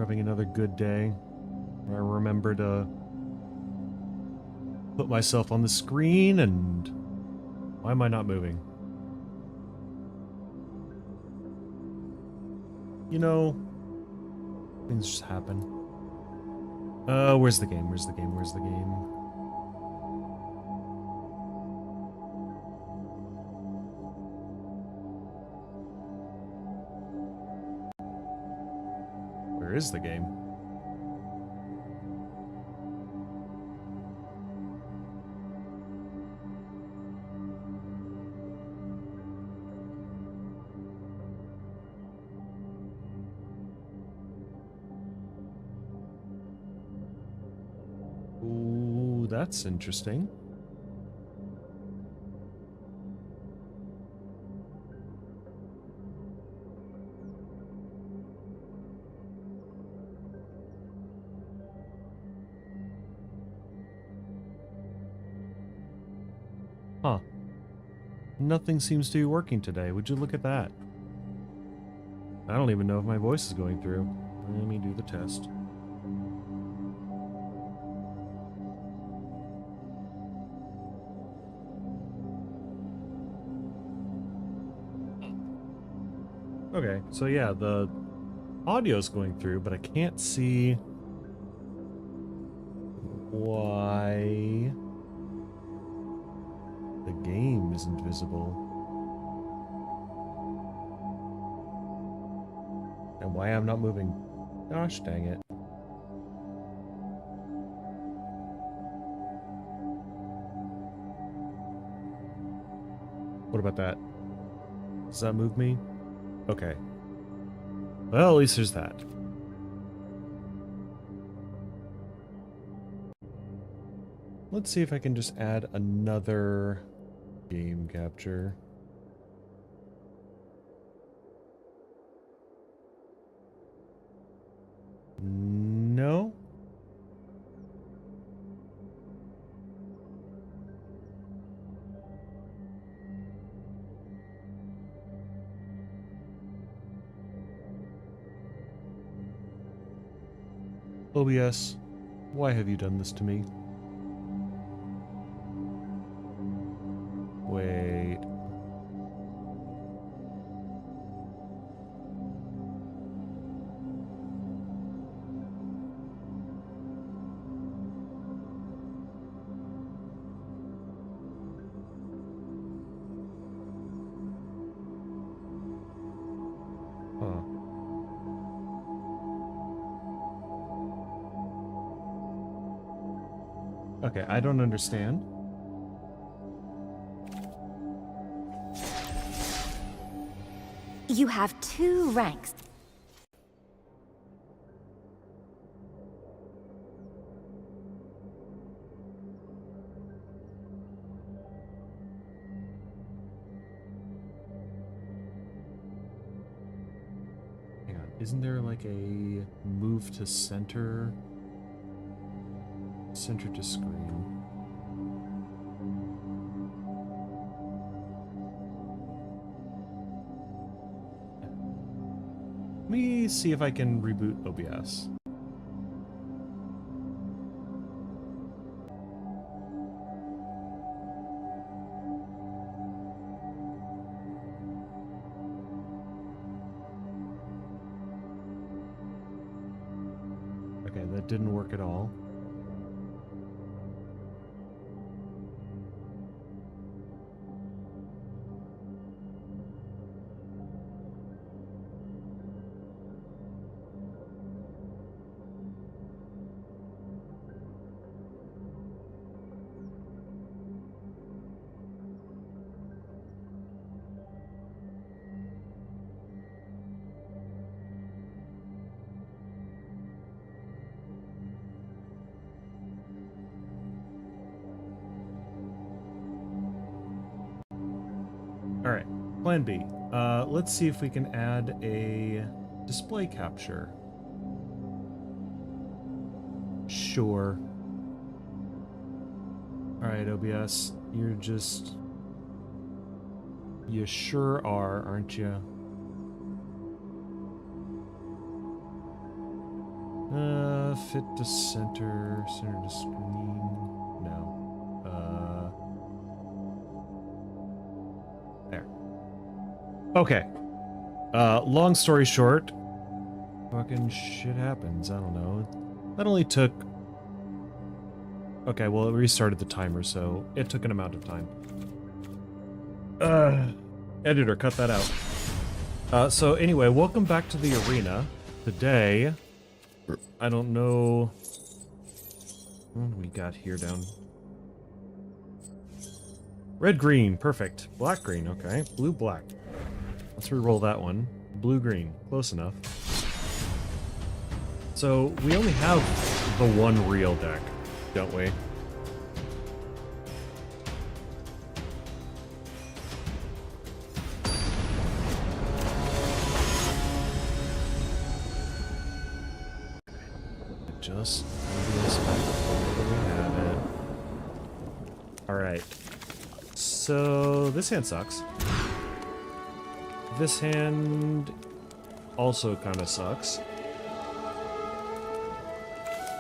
having another good day. I remember to put myself on the screen, and why am I not moving? You know, things just happen. Where's the game? Where's the game? Where's the game? Where is the game? Ooh, that's interesting. Huh. Nothing seems to be working today. Would you look at that? I don't even know if my voice is going through. Let me do the test. Okay, so yeah, the audio's going through, but I can't see why the game isn't visible. And why I'm not moving. Gosh dang it. What about that? Does that move me? Okay. Well, at least there's that. Let's see if I can just add another game capture. No? OBS, why have you done this to me? Wait. Huh. Okay, I don't understand. You have 2 ranks. Hang on, isn't there like a move to center? Center to screen. Let me see if I can reboot OBS. Okay, that didn't work at all. Alright, plan B. Let's see if we can add a display capture. Sure. Alright, OBS, you're just... You sure are, aren't you? Fit to center, center to screen. No. There. Okay. Long story short, fucking shit happens. I don't know. That only took... Okay, well, it restarted the timer, so it took an amount of time. Editor, cut that out. So anyway, welcome back to the arena. Today, I don't know... What do we got here down? Red, green, perfect. Black, green, okay. Blue, black. Let's re-roll that one. Blue, green, close enough. So, we only have the one real deck, don't we? Just this back before we have it. Alright. So, this hand sucks. This hand also kind of sucks.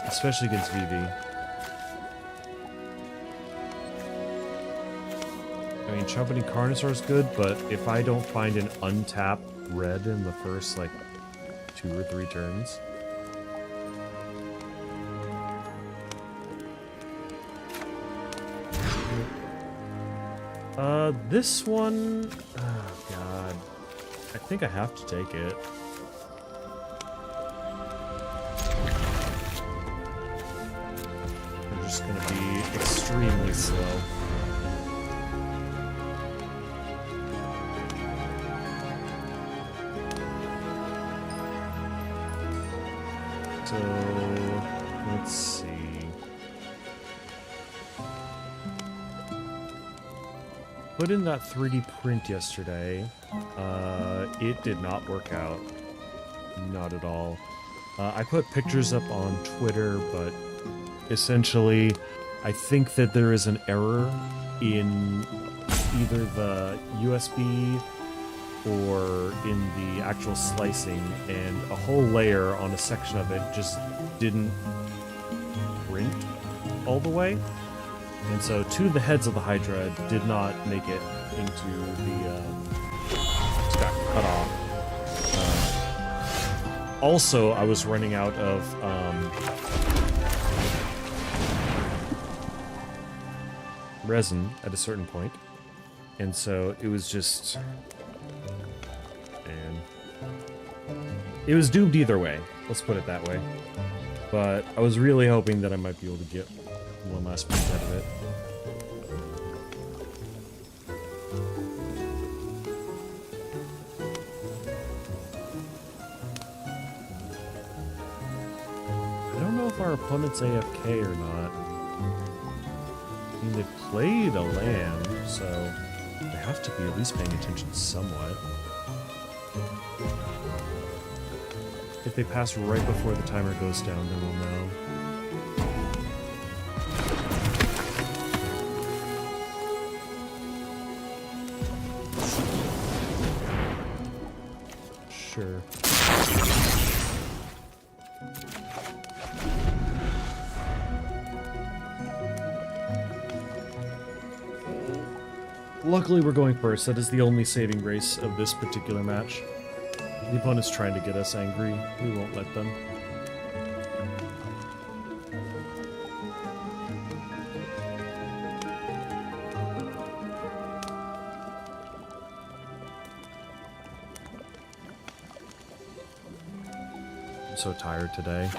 Especially against VV. I mean, Trumpeting Carnosaur is good, but if I don't find an untapped red in the first, like, 2 or 3 turns... this one... Oh, God. I think I have to take it. They're just gonna be extremely slow. So... let's see... Put in that 3D print yesterday. It did not work out. Not at all. I put pictures up on Twitter, but essentially, I think that there is an error in either the USB or in the actual slicing, and a whole layer on a section of it just didn't print all the way. And so 2 of the heads of the Hydra did not make it into the, just got cut off. Also, I was running out of, resin at a certain point. And so it was just, man, it was doomed either way. Let's put it that way. But I was really hoping that I might be able to get one last piece out of it. I don't know if our opponent's AFK or not. I mean, they played a land, so they have to be at least paying attention somewhat. If they pass right before the timer goes down, then we'll know. Sure. Luckily, we're going first. That is the only saving grace of this particular match. The opponent's trying to get us angry. We won't let them. I'm so tired today.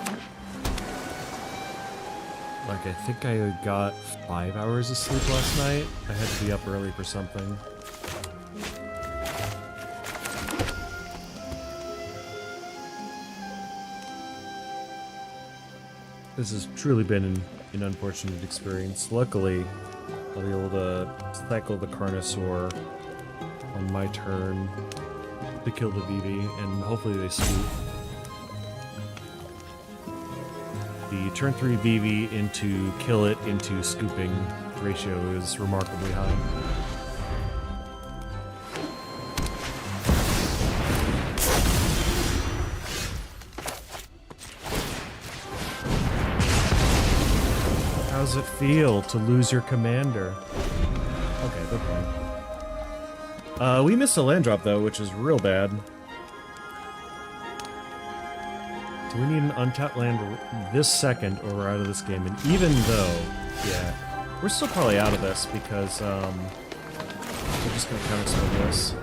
Like, I think I got 5 hours of sleep last night. I had to be up early for something. This has truly been an unfortunate experience. Luckily, I'll be able to cycle the Carnosaur on my turn to kill the VV, and hopefully they scoop. The turn 3 VV into kill it into scooping ratio is remarkably high. How's it feel to lose your commander? Okay, they're fine. We missed a land drop though, which is real bad. So we need an untapped land this second or we're out of this game. And even though, yeah, we're still probably out of this because we're just gonna counterspell this.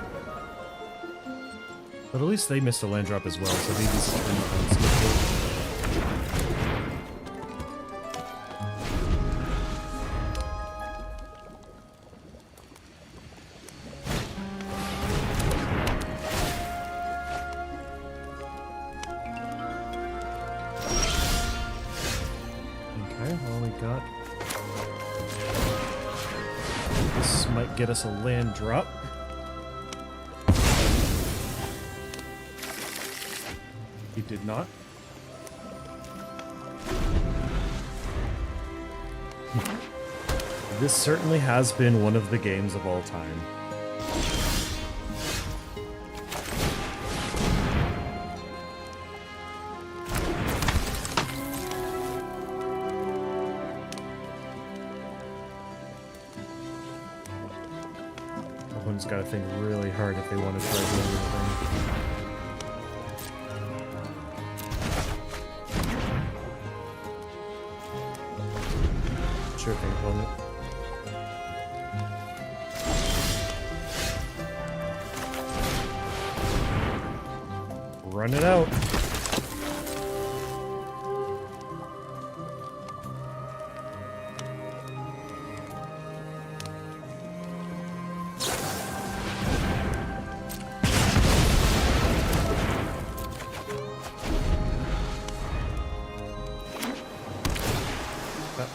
But at least they missed a land drop as well, so maybe this is unskippable. This might get us a land drop. He did not. This certainly has been one of the games of all time. Everyone's got to think really hard if they want to try to do anything. Sure thing, opponent. Run it out.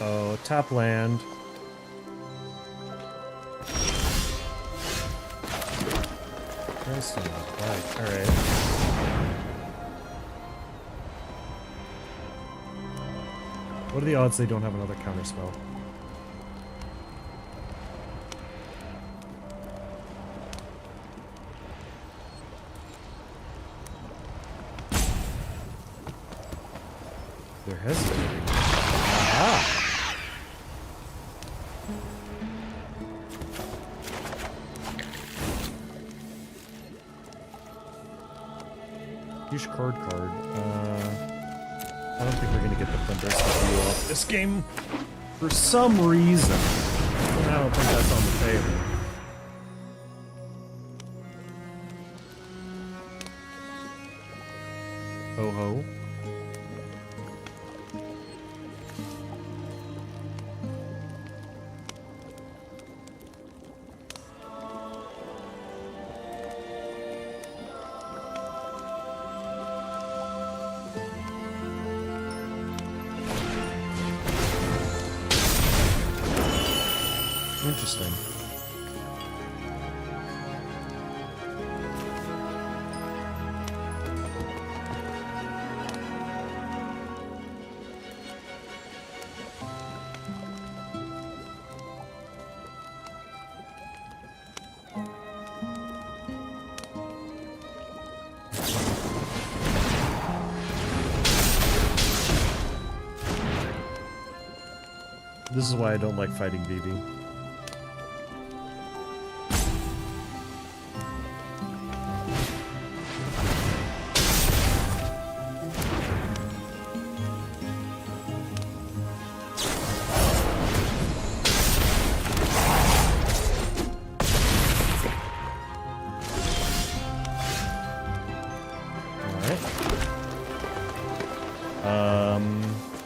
Uh-oh, top land. Nice one. Alright. What are the odds they don't have another counterspell? They're hesitating. Aha! Huge card. I don't think we're gonna get the Thunderous View off this game for some reason. I don't think that's on the table. Ho ho. Interesting. This is why I don't like fighting BB.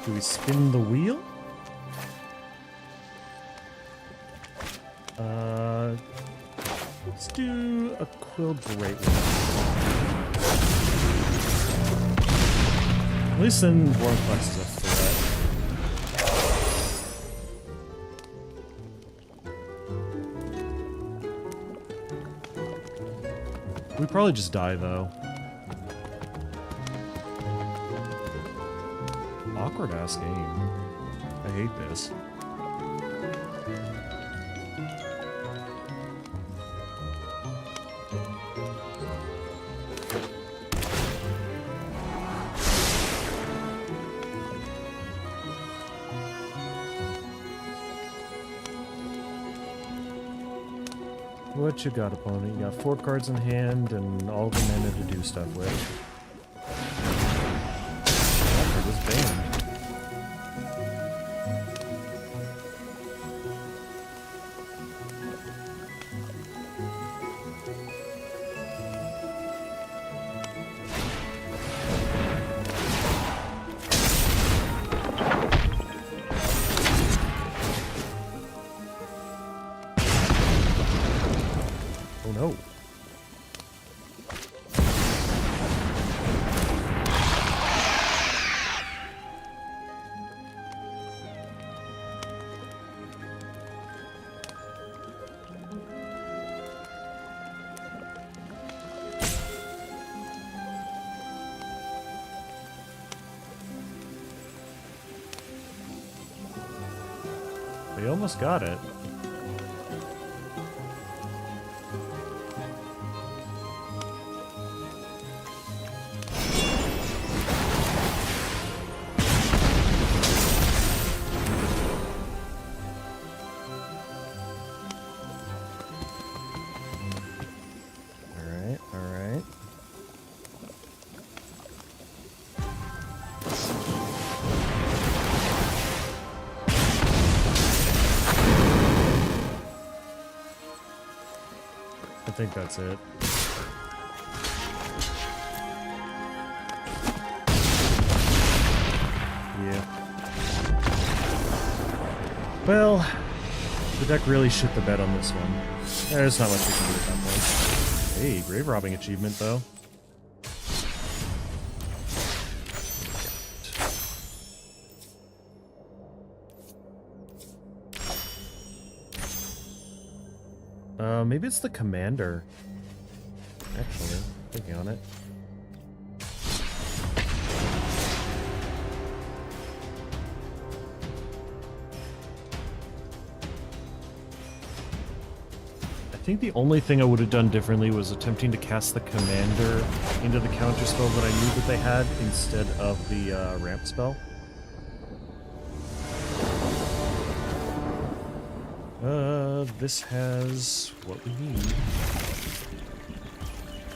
Do we spin the wheel? Let's do a Quill Great One. At least then Warmflex is a threat. We probably just die though. Awkward ass game. I hate this. What you got, opponent? You got 4 cards in hand and all the mana to do stuff with. That card is banned. Oh no. They almost got it. Alright. I think that's it. Yeah. Well, the deck really shit the bed on this one. There's not much we can do at that point. Hey, grave robbing achievement though. Maybe it's the commander. Actually, thinking on it. I think the only thing I would have done differently was attempting to cast the commander into the counter spell that I knew that they had instead of the ramp spell. This has what we need.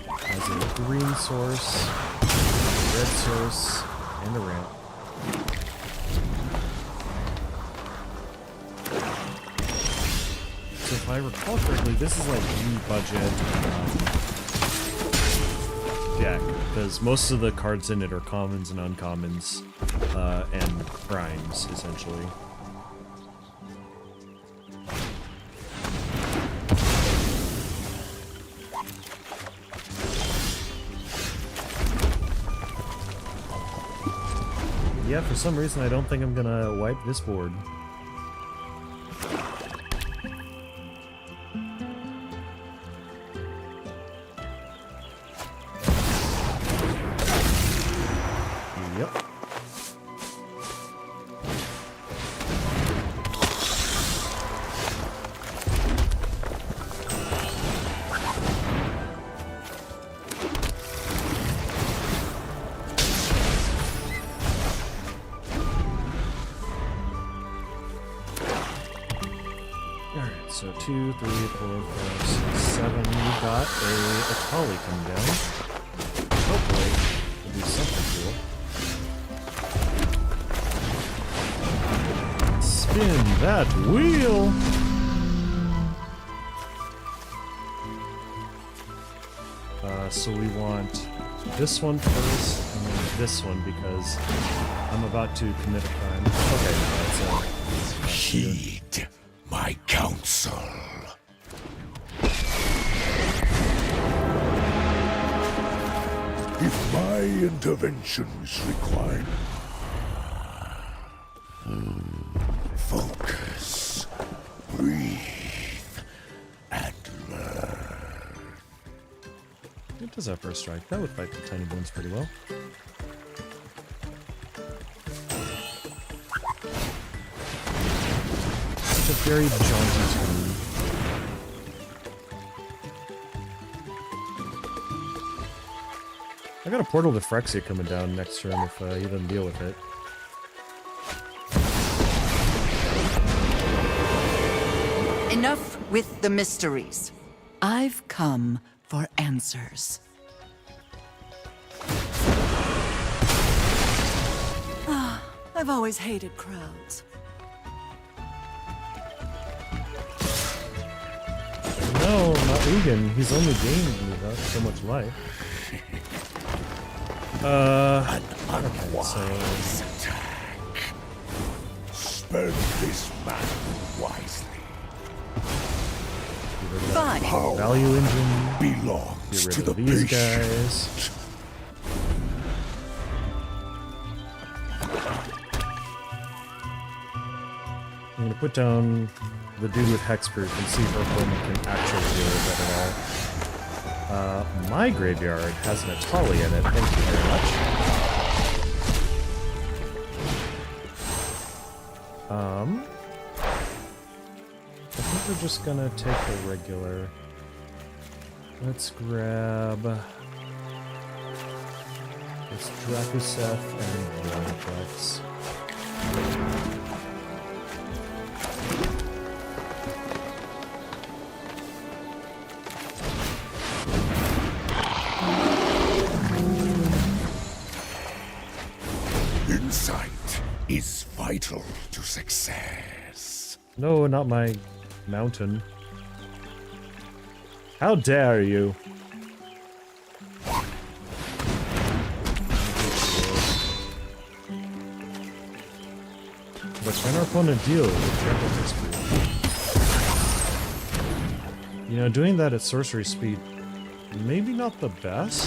Has a green source, a red source, and a ramp. So if I recall correctly, this is like budget deck, because most of the cards in it are commons and uncommons, and primes, essentially. Yeah, for some reason I don't think I'm gonna wipe this board. Yep. So 2, 3, 4, 5, 6, 7. We got a Akali coming down. Hopefully, we'll do something cool. Spin that wheel! So we want this one first, and then this one because I'm about to commit a crime. Okay, that's Heed my counsel. If my intervention is required, focus, breathe, and learn. It does have first strike. That would fight the tiny bones pretty well. It's a very jaunty turn. I got a portal to Phyrexia coming down next turn if he doesn't deal with it. Enough with the mysteries. I've come for answers. I've always hated crowds. No, not Egan. He's only gained so much life. Okay, so Attack. Spend this man wisely. get rid of that Fine. Power value engine. belongs Get rid to the of these patient. guys. I'm gonna put down the dude with Hexproof and see if our opponent can actually deal with it at all. My graveyard has an Atali in it. Thank you very much. I think we're just gonna take the regular. Let's grab this Dracuseth and Blanchex. Insight is vital to success. No, not my mountain. How dare you? But can our opponent deal with triple Hexproof? You know, doing that at sorcery speed, maybe not the best,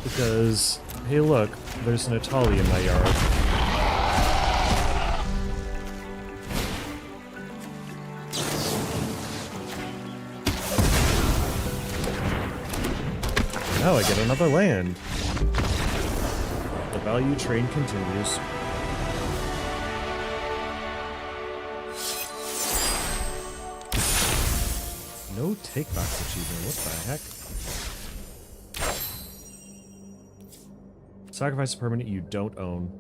because, hey look, there's an Atali in my yard. Now I get another land. The value train continues. No takebacks achievement, what the heck? Sacrifice a permanent you don't own.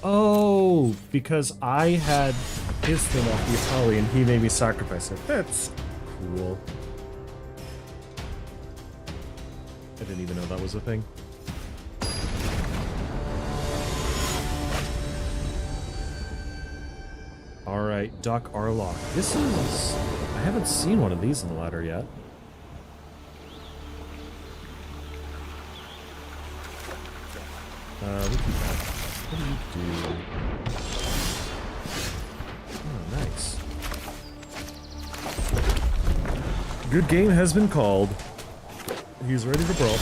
Oh, because I had his thing off the Atali and he made me sacrifice it. That's cool. I didn't even know that was a thing. Alright, Doc Arlock. This is... I haven't seen one of these in the ladder yet. What do you do? Oh, nice. Good game has been called. He's ready to brawl.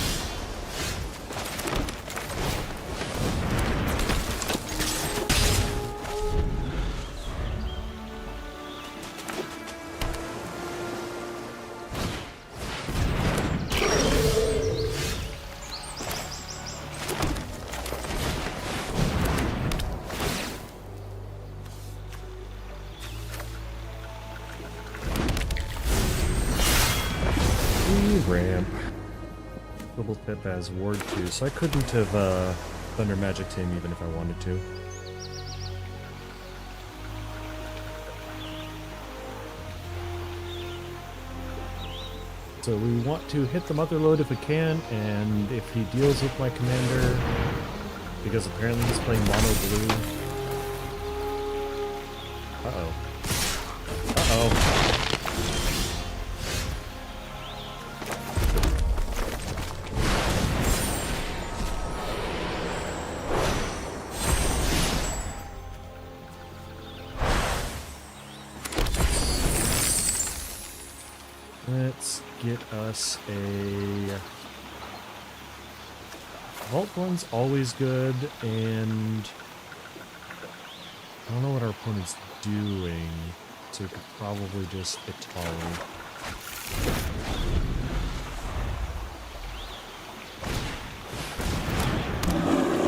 Ramp. Little Pip has Ward 2, so I couldn't have Thunder Magic him even if I wanted to. So we want to hit the Mother Load if we can, and if he deals with my commander, because apparently he's playing mono blue. Uh-oh. Uh-oh. Let's get us a... Vault one's always good, and... I don't know what our opponent's doing, so we could probably just Atali.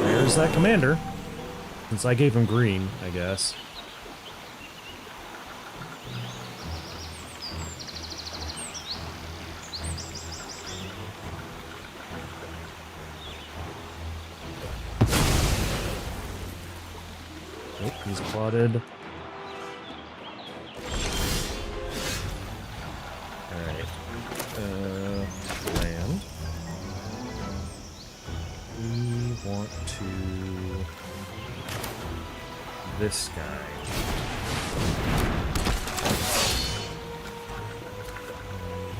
There's that commander. Since I gave him green, I guess. Nope, he's plotted. this guy.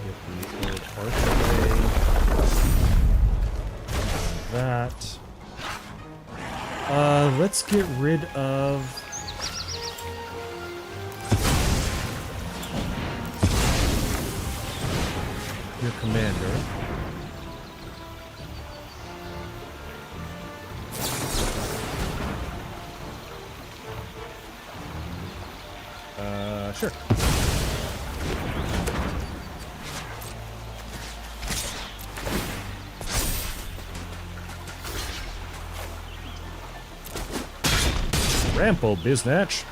Get the old archway. That. Let's get rid of your commander. Sure. Rample, biznatch.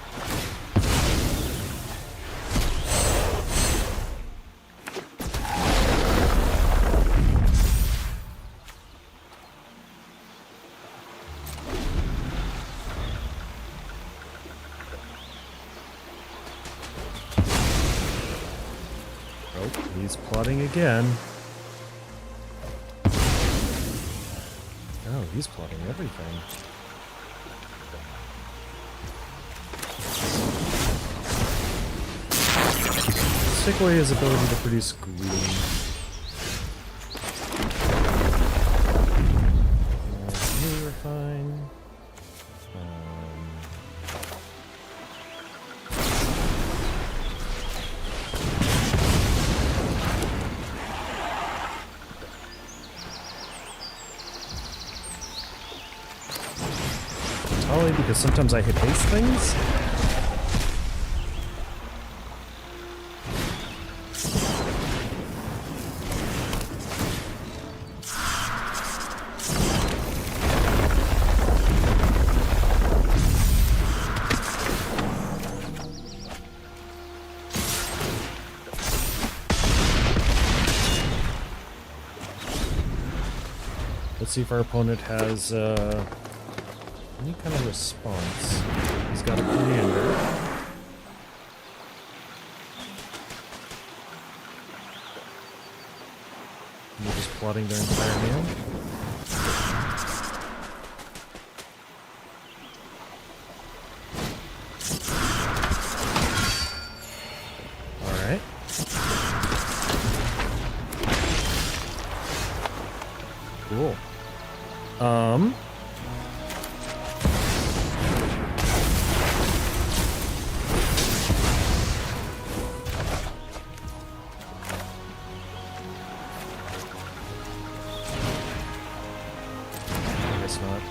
Oh, he's plotting again. Oh, he's plotting everything. Take away his ability to produce green. Refine. Probably because sometimes I hit haste things. Let's see if our opponent has any kind of response. He's got a commander. And they're just plotting their entire hand. Alright. Cool. Guess not.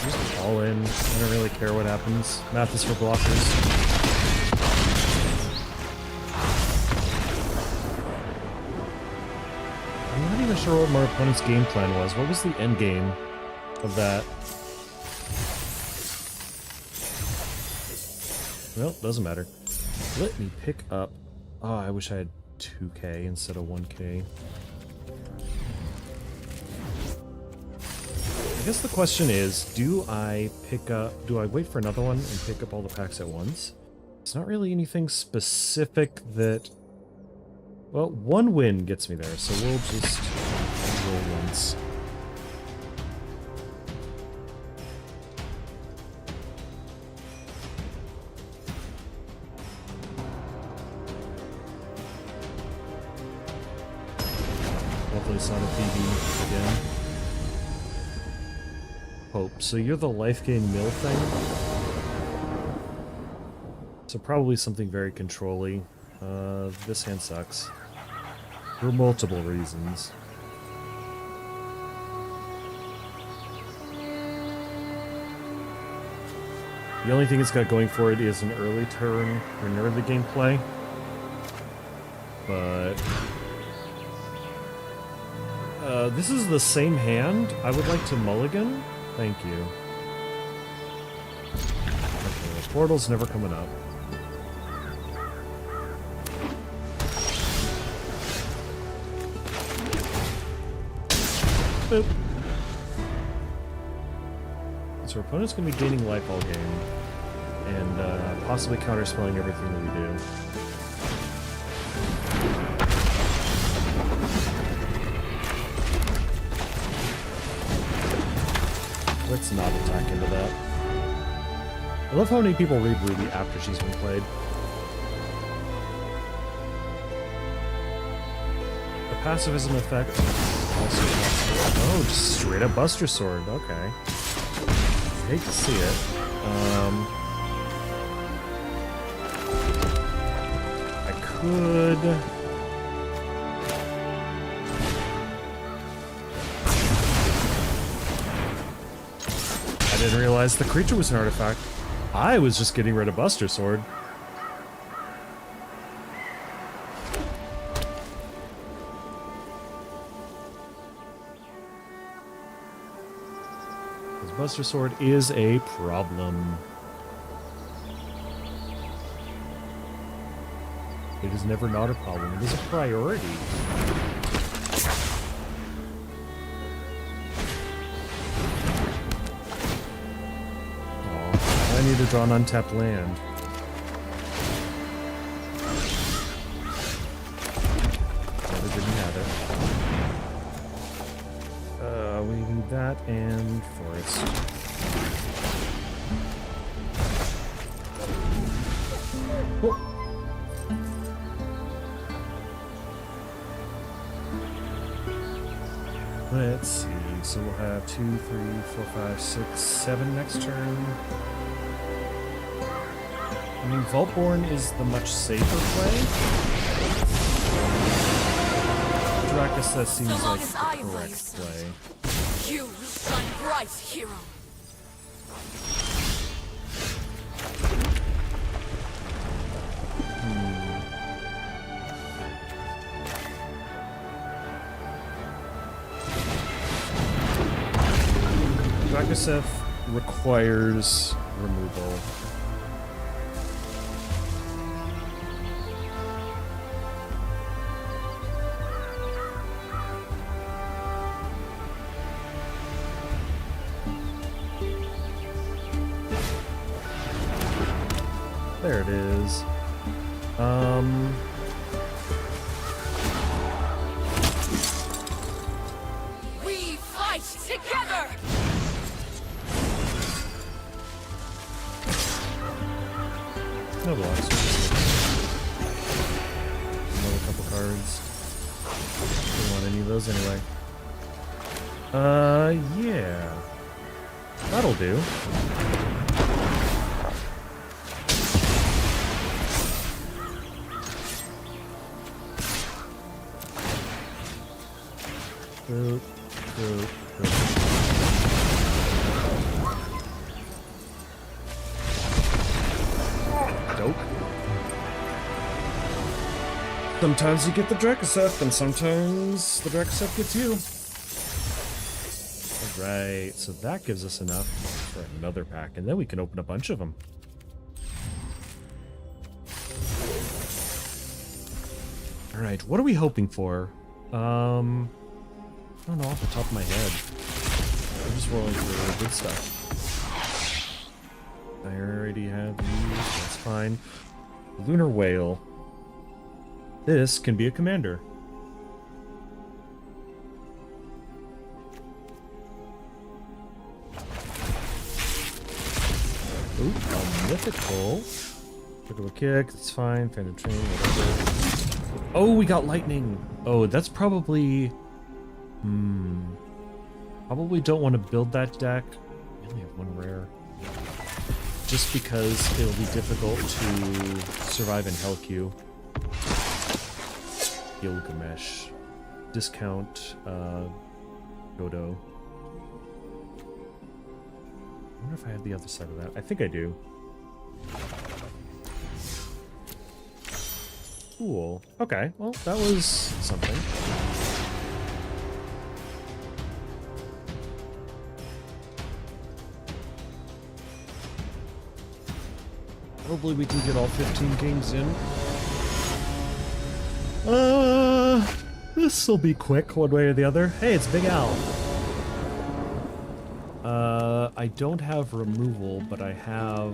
Just all in. I don't really care what happens. Math is for blockers. I'm not even sure what my opponent's game plan was. What was the end game of that? Well, doesn't matter. Let me pick up... Oh, I wish I had 2k instead of 1k. I guess the question is, do I wait for another one and pick up all the packs at once? It's not really anything specific that... Well, one win gets me there, so we'll just roll once. Hopefully it's not a PB again. Hope. So you're the life gain mill thing? So probably something very control-y. This hand sucks. For multiple reasons. The only thing it's got going for it is an early turn or an early game play. But... this is the same hand. I would like to mulligan. Thank you. Okay, the portal's never coming up. Boop. So our opponent's going to be gaining life all game, and possibly counterspelling everything that we do. Let's not attack into that. I love how many people read Ruby after she's been played. The pacifism effect also oh, just straight up Buster Sword. Okay. Hate to see it. I could. I didn't realize the creature was an artifact. I was just getting rid of Buster Sword. Because Buster Sword is a problem. It is never not a problem. It is a priority. I need to draw an untapped land. Never didn't have it. We need that and forest. Oh. Let's see. So we'll have 2, 3, 4, 5, 6, 7 next turn. I mean, Vaultborn is the much safer play. Dracus seems like the correct play. You will shine bright, hero. Dracus requires removal. There it is. We fight together. No blocks. Another couple cards. Don't want any of those anyway. Yeah. That'll do. Go. Dope. Sometimes you get the Dracuseth, and sometimes the Dracuseth gets you. Alright, so that gives us enough for another pack, and then we can open a bunch of them. Alright, what are we hoping for? I don't know off the top of my head. I'm just rolling for the good stuff. I already have these, that's fine. Lunar Whale. This can be a commander. Ooh, a mythical. Critical kick, that's fine. Phantom Train, whatever. Oh, we got lightning. Oh, that's probably... Probably don't want to build that deck. We only have one rare. Just because it'll be difficult to survive in Hellq. Gilgamesh. Discount, Godo. I wonder if I have the other side of that. I think I do. Cool. Okay, well, that was something. Hopefully we can get all 15 games in. This'll be quick, one way or the other. Hey, it's Big Al. I don't have removal, but I have...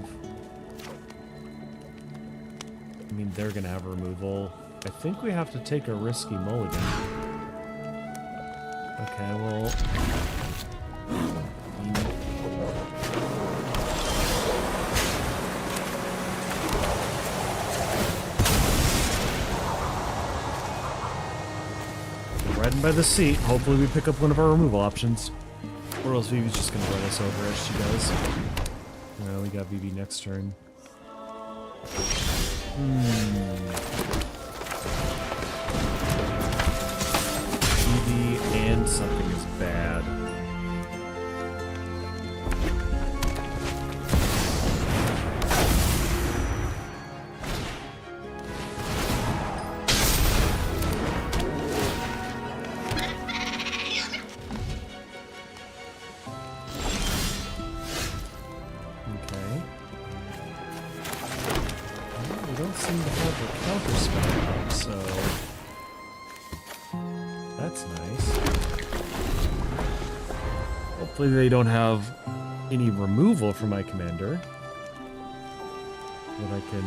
I mean, they're gonna have removal. I think we have to take a risky mulligan. Okay, well... riding by the seat. Hopefully we pick up one of our removal options. Or else Vivi's just gonna run us over as she does. Well, we got Vivi next turn. Vivi and something is bad. Seem to have the counter spell up, so that's nice. Hopefully they don't have any removal for my commander that I can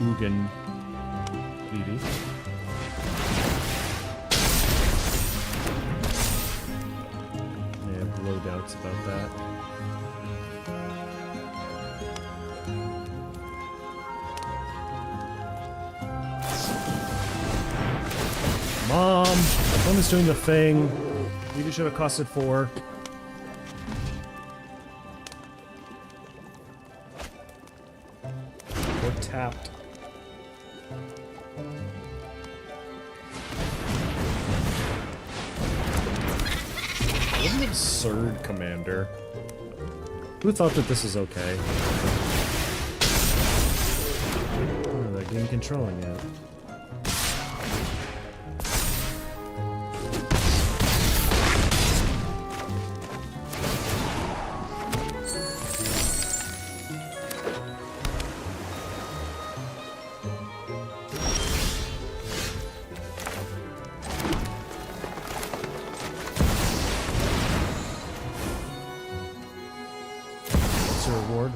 Ugin Vivi. I have low doubts about that. Mom! Someone's doing the thing. Maybe should have costed 4. Or tapped. What an absurd commander. Who thought that this is okay? Oh, they're game controlling it.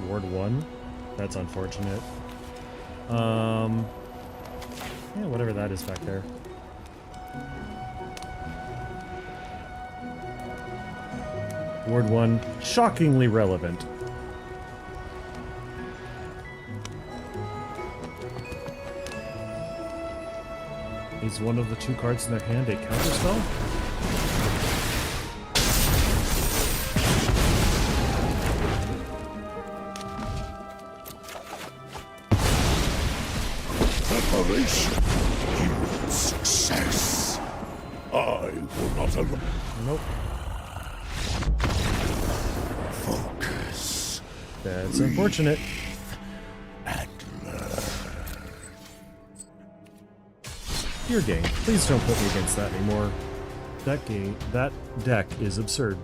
Ward 1. That's unfortunate. Yeah, whatever that is back there. Ward 1, shockingly relevant. Is one of the 2 cards in their hand a counterspell? Preparation yields success. I will not allow. Nope. Focus. That's unfortunate. And learn. Your game. Please don't put me against that anymore. That deck is absurd.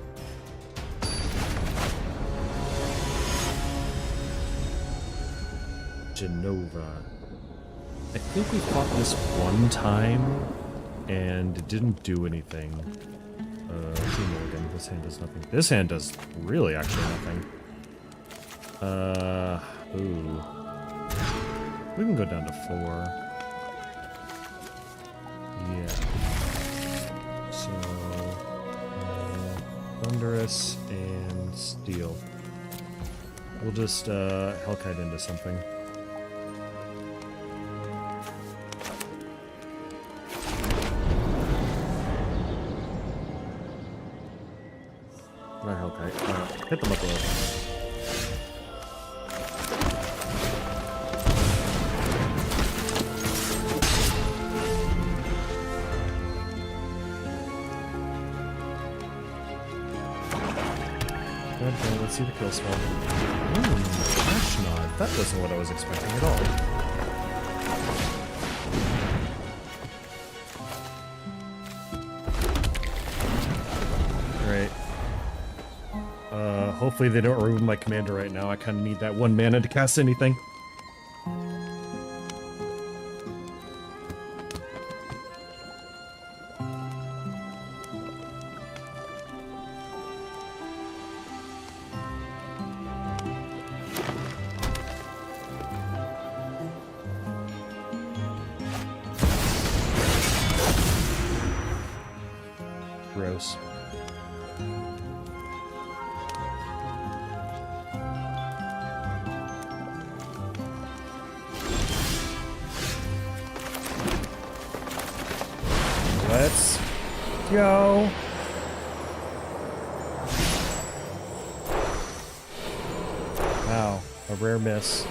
Genova. I think we fought this one time, and it didn't do anything. Again, this hand does nothing. This hand does really actually nothing. Ooh. We can go down to 4. Yeah. So, Thunderous and Steel. We'll just, Hellkite into something. Not Hellkite. Hit them up a little. Okay, let's see the kill spell. Flash Nod. That wasn't what I was expecting at all. Great. Hopefully they don't remove my commander right now. I kind of need that 1 mana to cast anything. Gross. Let's go. Wow, a rare miss.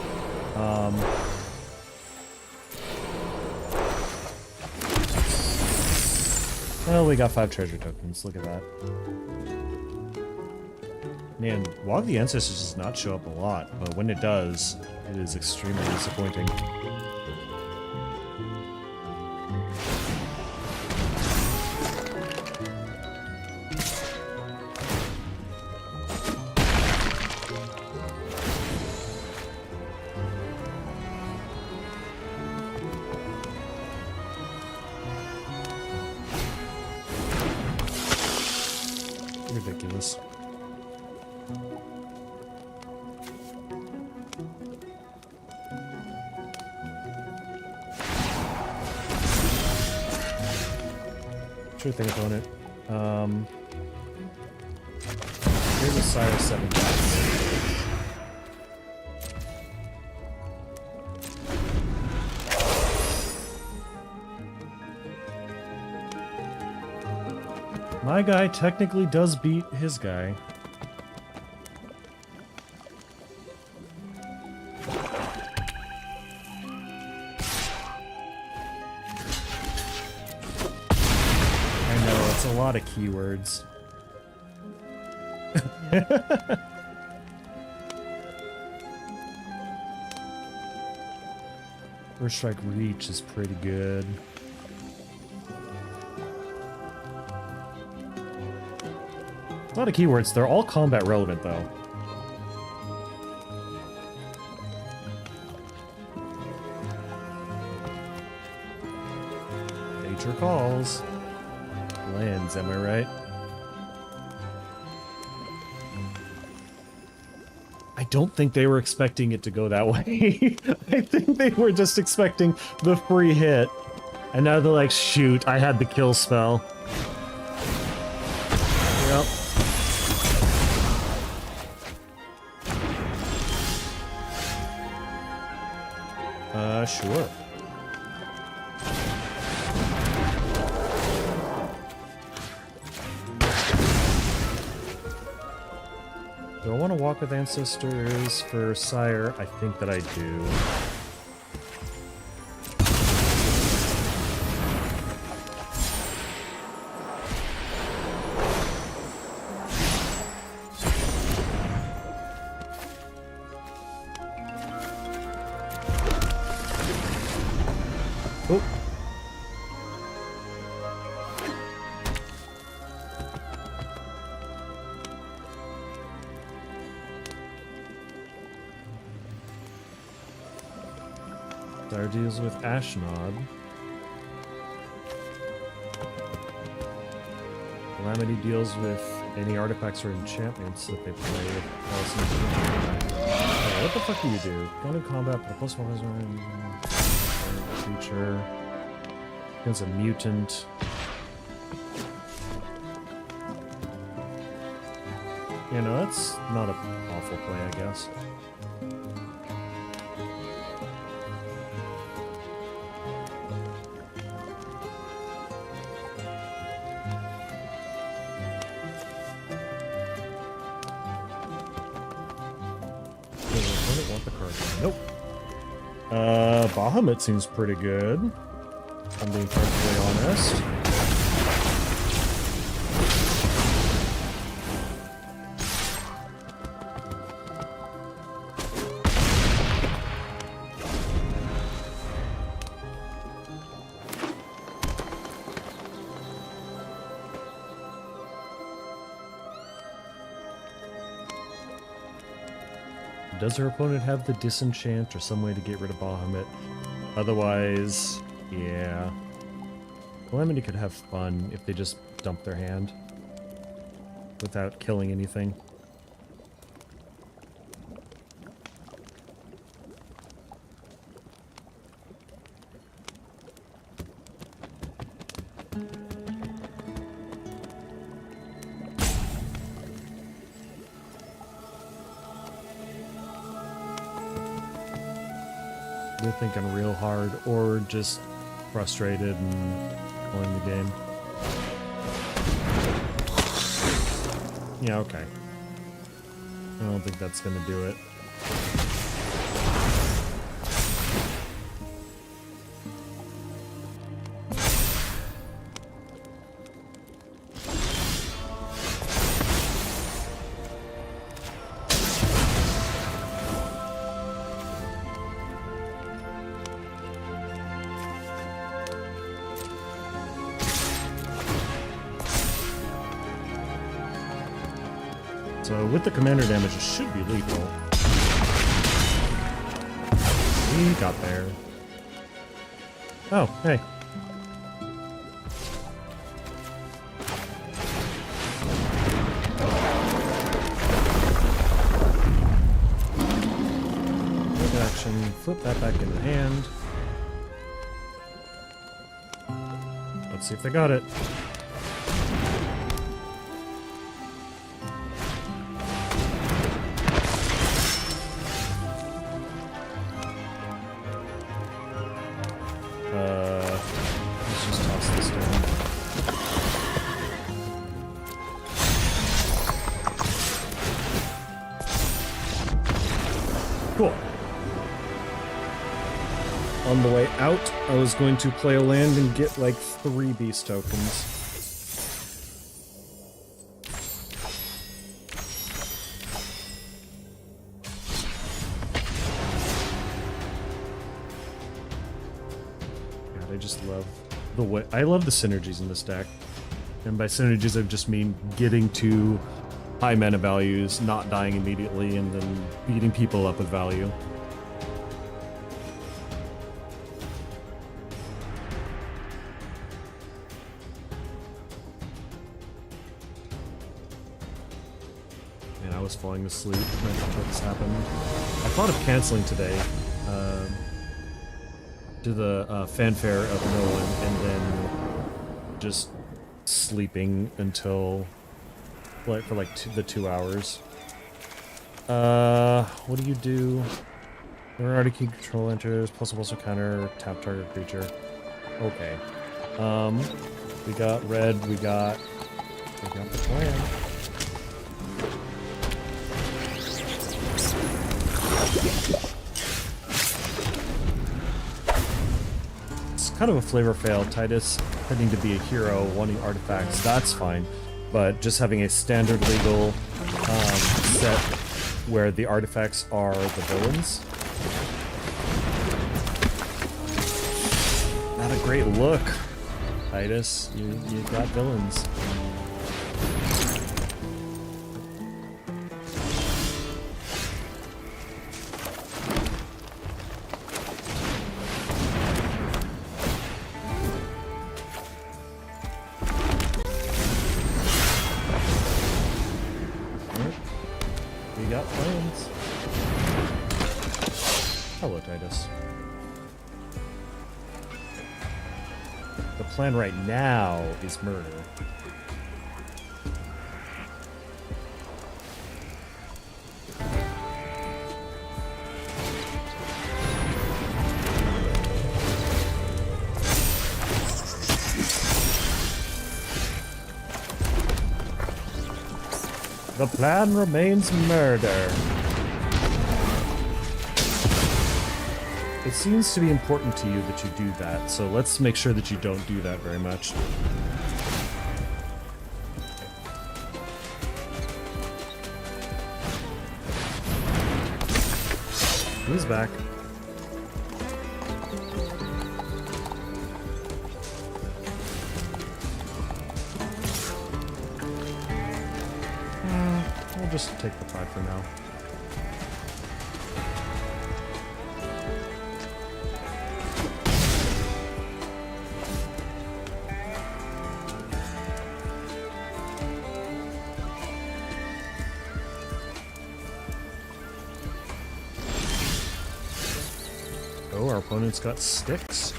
Well, we got 5 treasure tokens. Look at that. Man, Walk of the Ancestors does not show up a lot, but when it does, it is extremely disappointing. Ridiculous. Sure thing, opponent. Here's a Sire 7 dice. My guy technically does beat his guy. I know, it's a lot of keywords. First strike reach is pretty good. A lot of keywords. They're all combat relevant, though. Nature calls. Lands, am I right? I don't think they were expecting it to go that way. I think they were just expecting the free hit. And now they're like, shoot, I had the kill spell. Yep. Sure. Do I want to walk with ancestors for Sire? I think that I do. Oh. Sire deals with Ashnod. Calamity deals with any artifacts or enchantments that they play with. Okay, what the fuck do you do? Go into combat, put a plus one creature against a mutant. You know, that's not an awful play, I guess. Nope. Bahamut seems pretty good. I'm being perfectly honest. Does her opponent have the disenchant or some way to get rid of Bahamut? Otherwise, yeah. Calamity could have fun if they just dump their hand without killing anything. They're thinking real hard, or just frustrated and playing the game. Yeah, okay. I don't think that's gonna do it. So with the commander damage, it should be lethal. We got there. Oh, hey. Quick action, flip that back in the hand. Let's see if they got it. Let's just toss this down. Cool. On the way out, I was going to play a land and get like 3 beast tokens. I just love the way I love the synergies in this deck. And by synergies I just mean getting to high mana values, not dying immediately, and then beating people up with value. And I was falling asleep when this happened. I thought of canceling today. To the fanfare of Nolan, and then just sleeping until like for like the 2 hours. What do you do? Already key control enters, plus counter, tap target creature. Okay. We got red, we got the plan. Kind of a flavor fail. Titus pretending to be a hero, wanting artifacts, that's fine. But just having a standard legal set where the artifacts are the villains. Not a great look, Titus. You got villains. Hello, Titus. The plan right now is murder. The plan remains murder. It seems to be important to you that you do that, so let's make sure that you don't do that very much. He's back. We'll just take the 5 for now. Oh, our opponent's got sticks.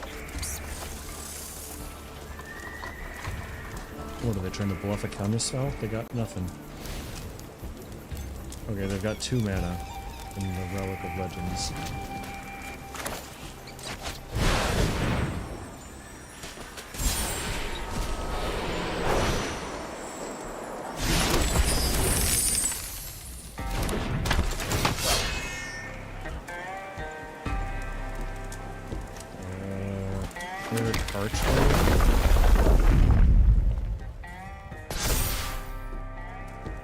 What are they trying to bluff a counterspell? They got nothing. Okay, they've got 2 mana in the Relic of Legends. Third archway.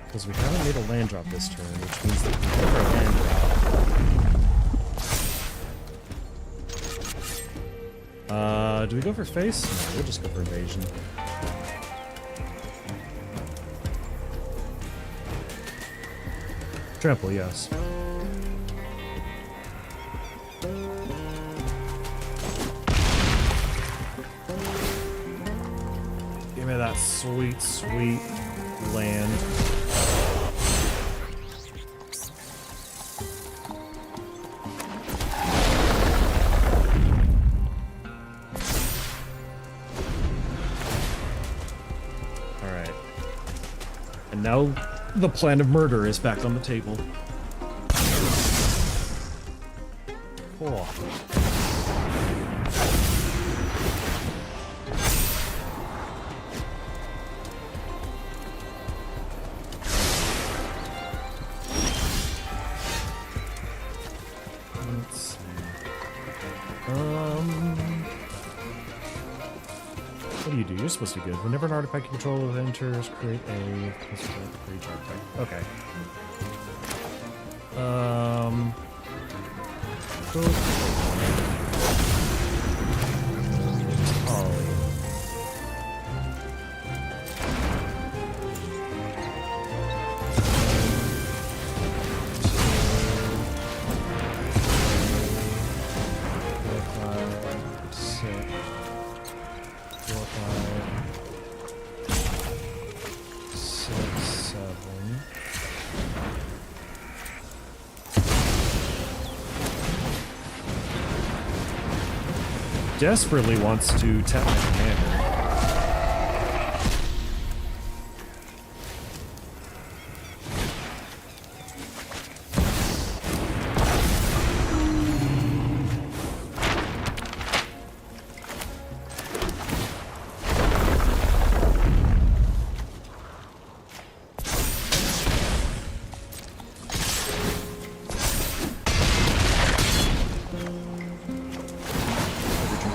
Because we haven't made a land drop this turn, which means that we have our land drop. Do we go for face? No, we'll just go for evasion. Trample, yes. Give me that sweet, sweet land. Alright. And now the plan of murder is back on the table. Cool. Let's see. What do you do? You're supposed to be good. Whenever an artifact you control enters, create a for each artifact. Okay. Ollie. Desperately wants to tap my commander.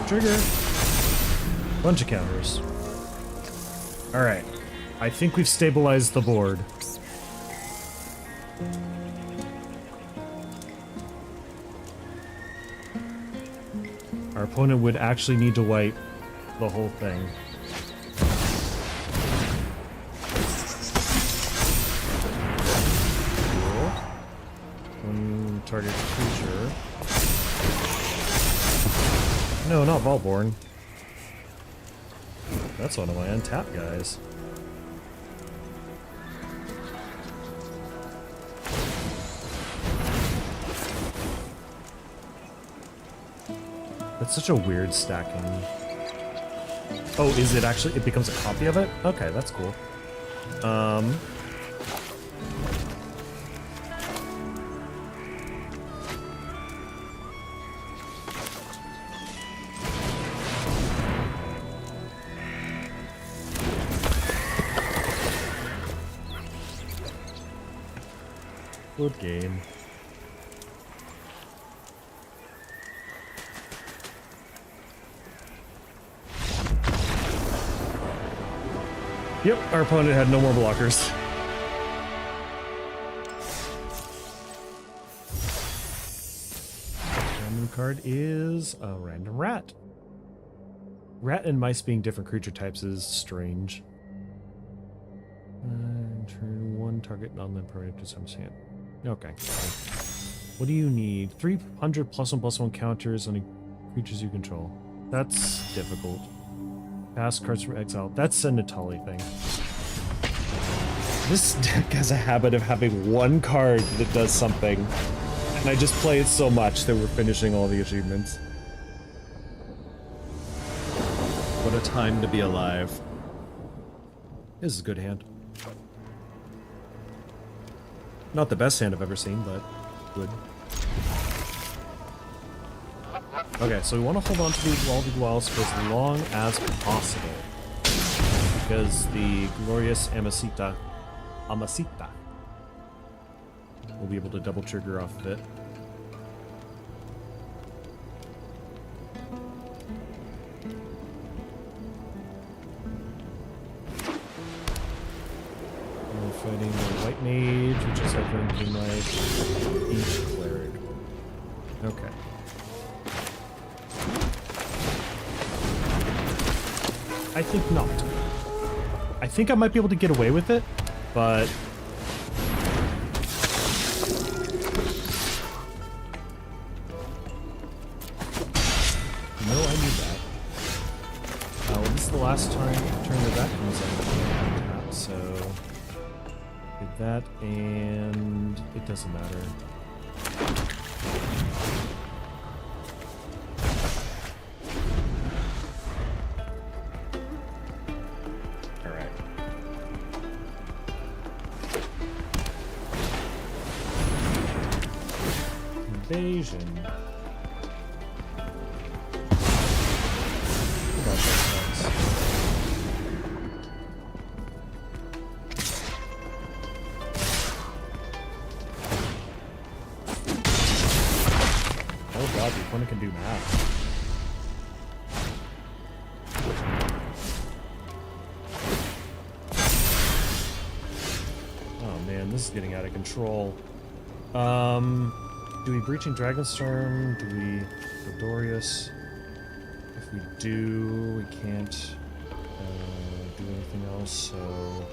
Trigger. Bunch of counters. Alright. I think we've stabilized the board. Our opponent would actually need to wipe the whole thing. Cool. One target creature. No, not Volborn. That's one of my untapped guys. That's such a weird stacking. Oh, is it actually? It becomes a copy of it? Okay, that's cool. Good game. Yep, our opponent had no more blockers. Random card is a random rat. Rat and mice being different creature types is strange. Turn one target non-land permanent to some hand. Okay. What do you need? 300 +1/+1 counters on creatures you control. That's difficult. Pass cards from exile. That's a Natali thing. This deck has a habit of having one card that does something. And I just play it so much that we're finishing all the achievements. What a time to be alive. This is a good hand. Not the best hand I've ever seen, but good. Okay, so we want to hold on to the all the wells for as long as possible. Because the glorious Amasita will be able to double trigger off of it. fighting the white mage, which is over in green light. Each cleric. Okay. I think not. I think I might be able to get away with it, but... No, I knew that. Well, this is the last turn that that comes out, so... Did that, and it doesn't matter. Alright. Invasion. Oh god, the opponent can do math. Oh man, this is getting out of control. Do we Breaching Dragonstorm? Do we Glorious? If we do, we can't do anything else, so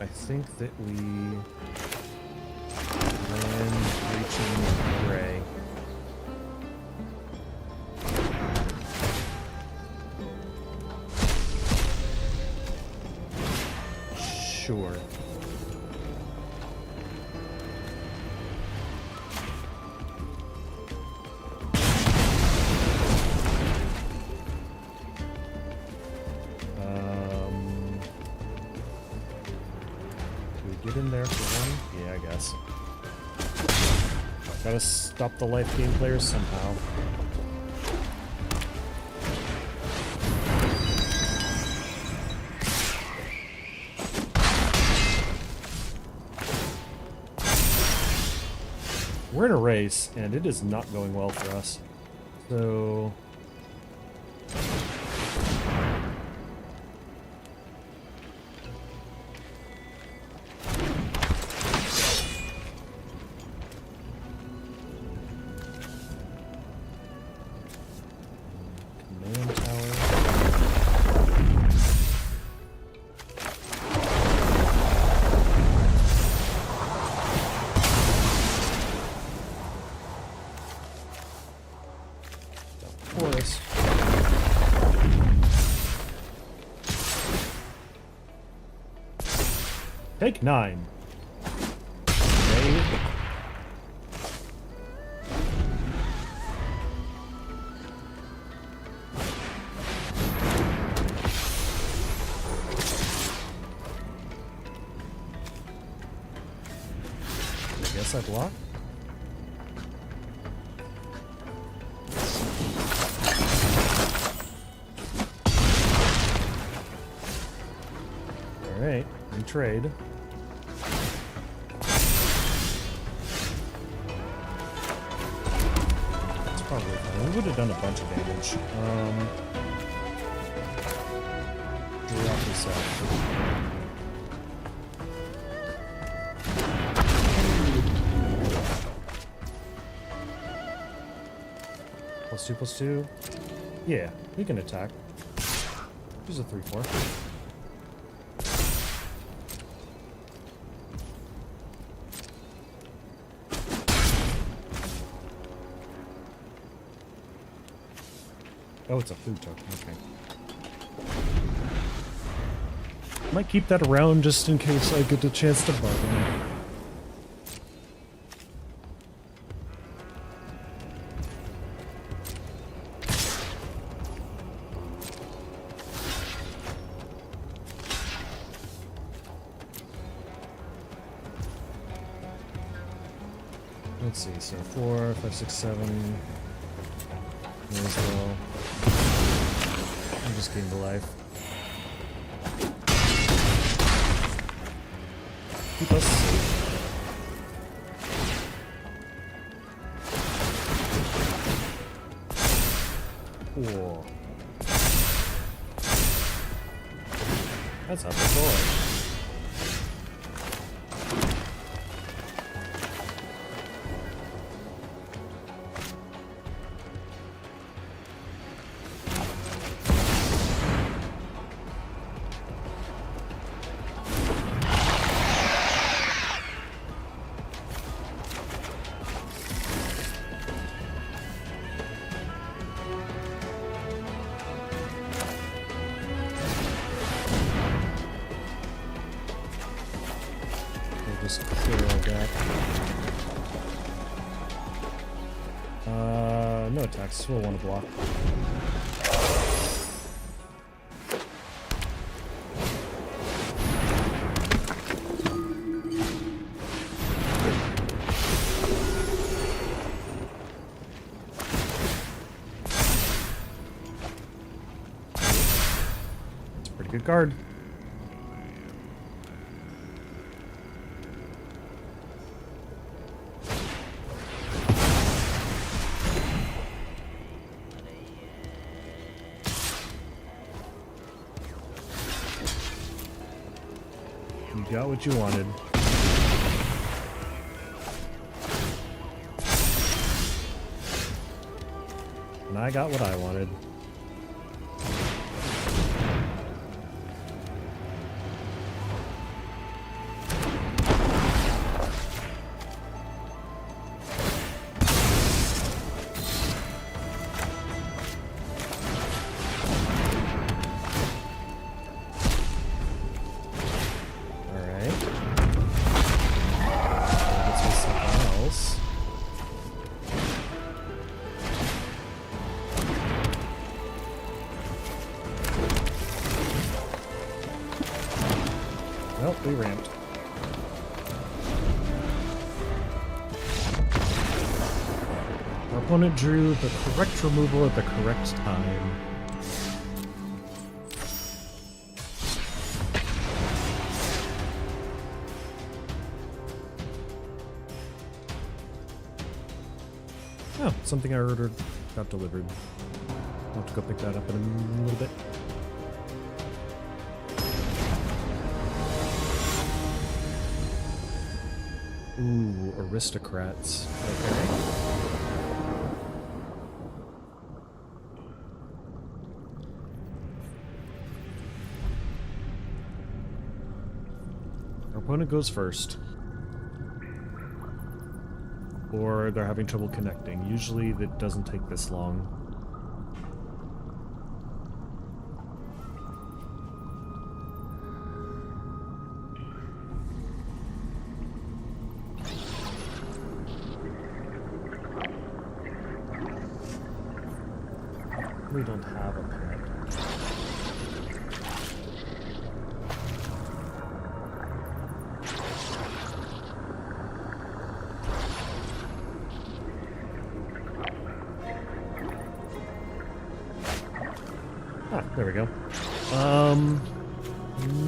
I think that we land Breaching Ray. Sure. Get in there for one? Yeah, I guess. Gotta stop the life game players somehow. We're in a race, and it is not going well for us. So... courteous. Take 9. Okay. I guess I block. Alright, we trade. That's probably fine. We would have done a bunch of damage. Drop this out. +2/+2. Yeah, we can attack. Here's a 3/4. Oh, it's a food token. Okay. Might keep that around just in case I get a chance to bargain. Let's see, so 4, 5, 6, 7. May as well. I just came to life. Keep us safe. Whoa. That's how they're going. just clear all that. No attacks. We'll want to block. That's a pretty good guard. You got what you wanted. And I got what I wanted. Well, we ramped. Our opponent drew the correct removal at the correct time. Oh, something I ordered got delivered. I'll have to go pick that up in a little bit. Ooh, aristocrats. Okay. Our opponent goes first. Or they're having trouble connecting. Usually that doesn't take this long. We don't have a pet. Ah, there we go.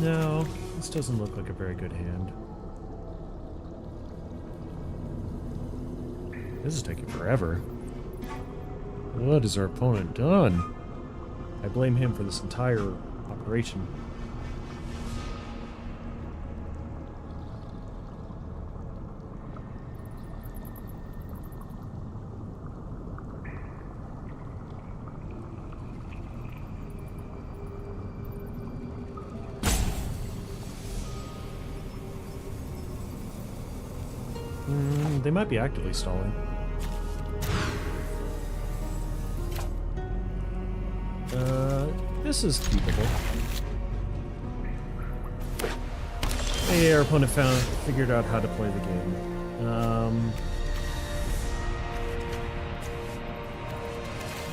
No, this doesn't look like a very good hand. This is taking forever. What has our opponent done? I blame him for this entire operation. They might be actively stalling. This is keepable. Hey, our opponent figured out how to play the game.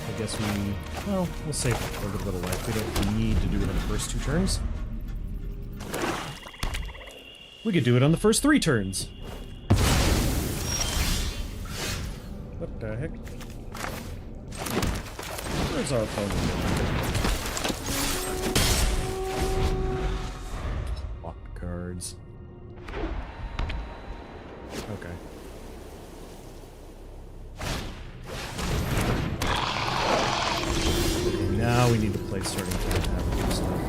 I guess we'll save it for a little bit of life. We don't need to do it on the first 2 turns. We could do it on the first 3 turns. What the heck? Where's our opponent? Locked cards. Okay. Now we need to play starting to have a stuff.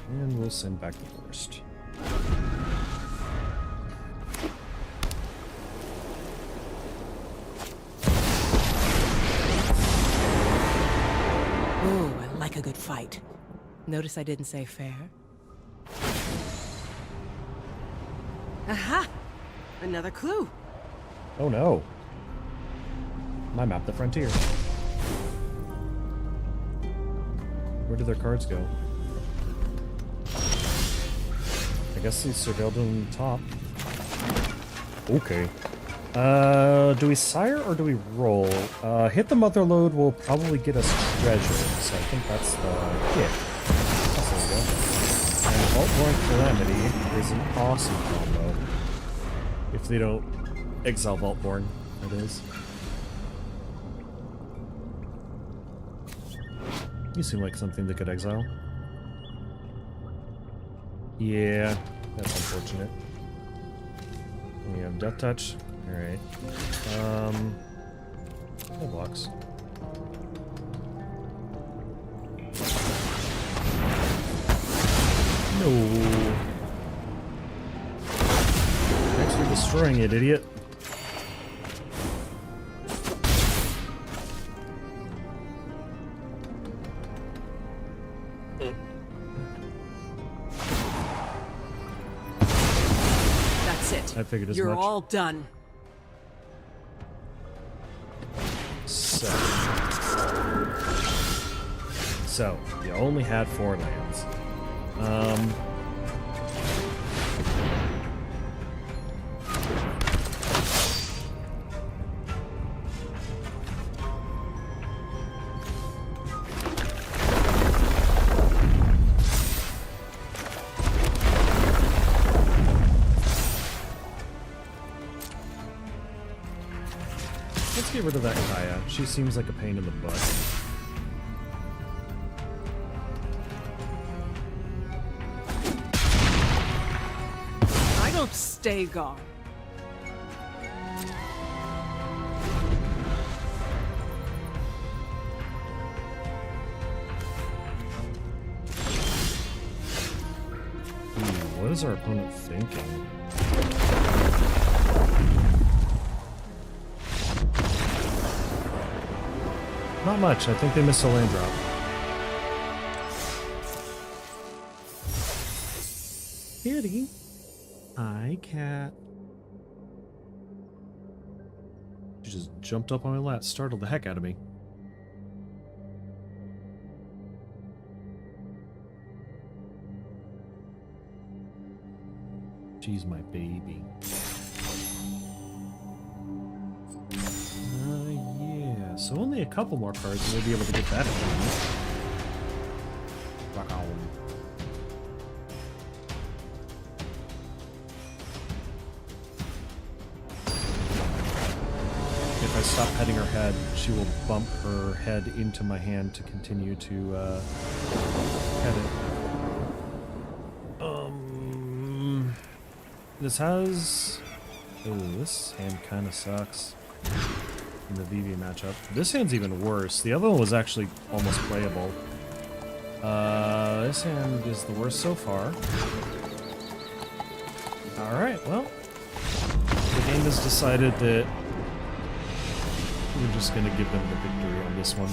And we'll send back the first. Ooh, I like a good fight. Notice I didn't say fair. Aha! Another clue. Oh no. My map, the frontier. Where did their cards go? I guess he's surveilled on the top. Okay. Do we sire or do we roll? Hit the mother load will probably get us treasure, so I think that's the hit. That's there we go. And Vault-Born Calamity is an awesome combo. If they don't exile Vault-Born, that is. You seem like something that could exile. Yeah, that's unfortunate. We have Death Touch. Alright. No blocks. No. Thanks for destroying it, idiot. That's it. I figured as You're much. all done. So, you only had 4 lands. Let's get rid of that Kaya. She seems like a pain in the butt. Stay gone. What is our opponent thinking? Not much. I think they missed a land drop. Kitty. Hi, cat. She just jumped up on my lap, startled the heck out of me. She's my baby. Yeah. So only a couple more cards and we'll be able to get that achievement. Rock on. If I stop petting her head, she will bump her head into my hand to continue to pet it. This has... Oh, this hand kind of sucks in the VV matchup. This hand's even worse. The other one was actually almost playable. This hand is the worst so far. Alright, well. The game has decided that we're just going to give them the victory on this one.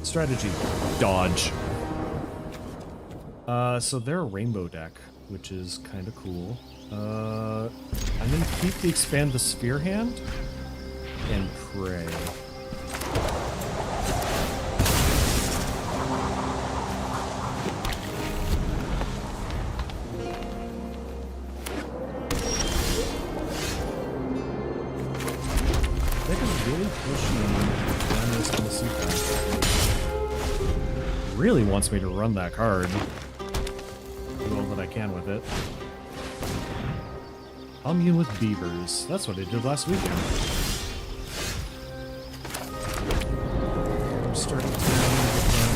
Strategy. Dodge. So they're a rainbow deck, which is kind of cool. I'm going to keep the expand the sphere hand and pray. They can really push me down this Tennessee card. Really wants me to run that card. Do all that I can with it. Commune with beavers. That's what I did last weekend. I'm starting to get down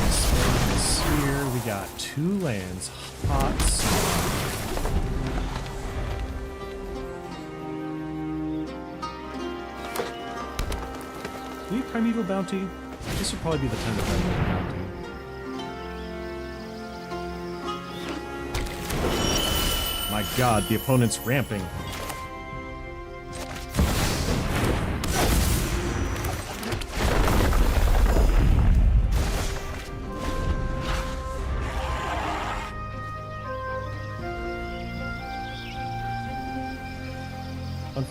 this sphere. We got 2 lands. Hot sauce. Do we Primeval Bounty? This would probably be the time to Primeval Bounty. My god, the opponent's ramping.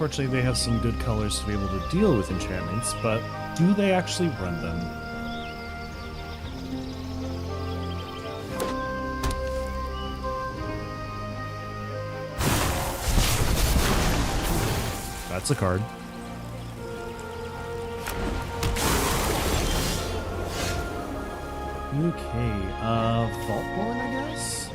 Unfortunately, they have some good colors to be able to deal with enchantments, but do they actually run them? That's a card. Okay, Vaultborn, I guess?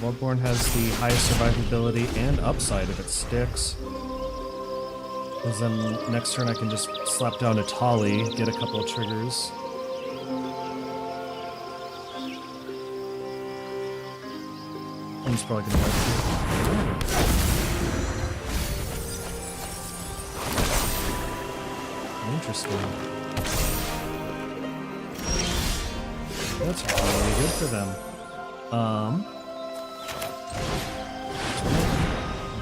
Vaultborn has the highest survivability and upside if it sticks. Because then next turn I can just slap down a Tali, get a couple of triggers. I'm just probably gonna wipe it. Interesting. That's really good for them.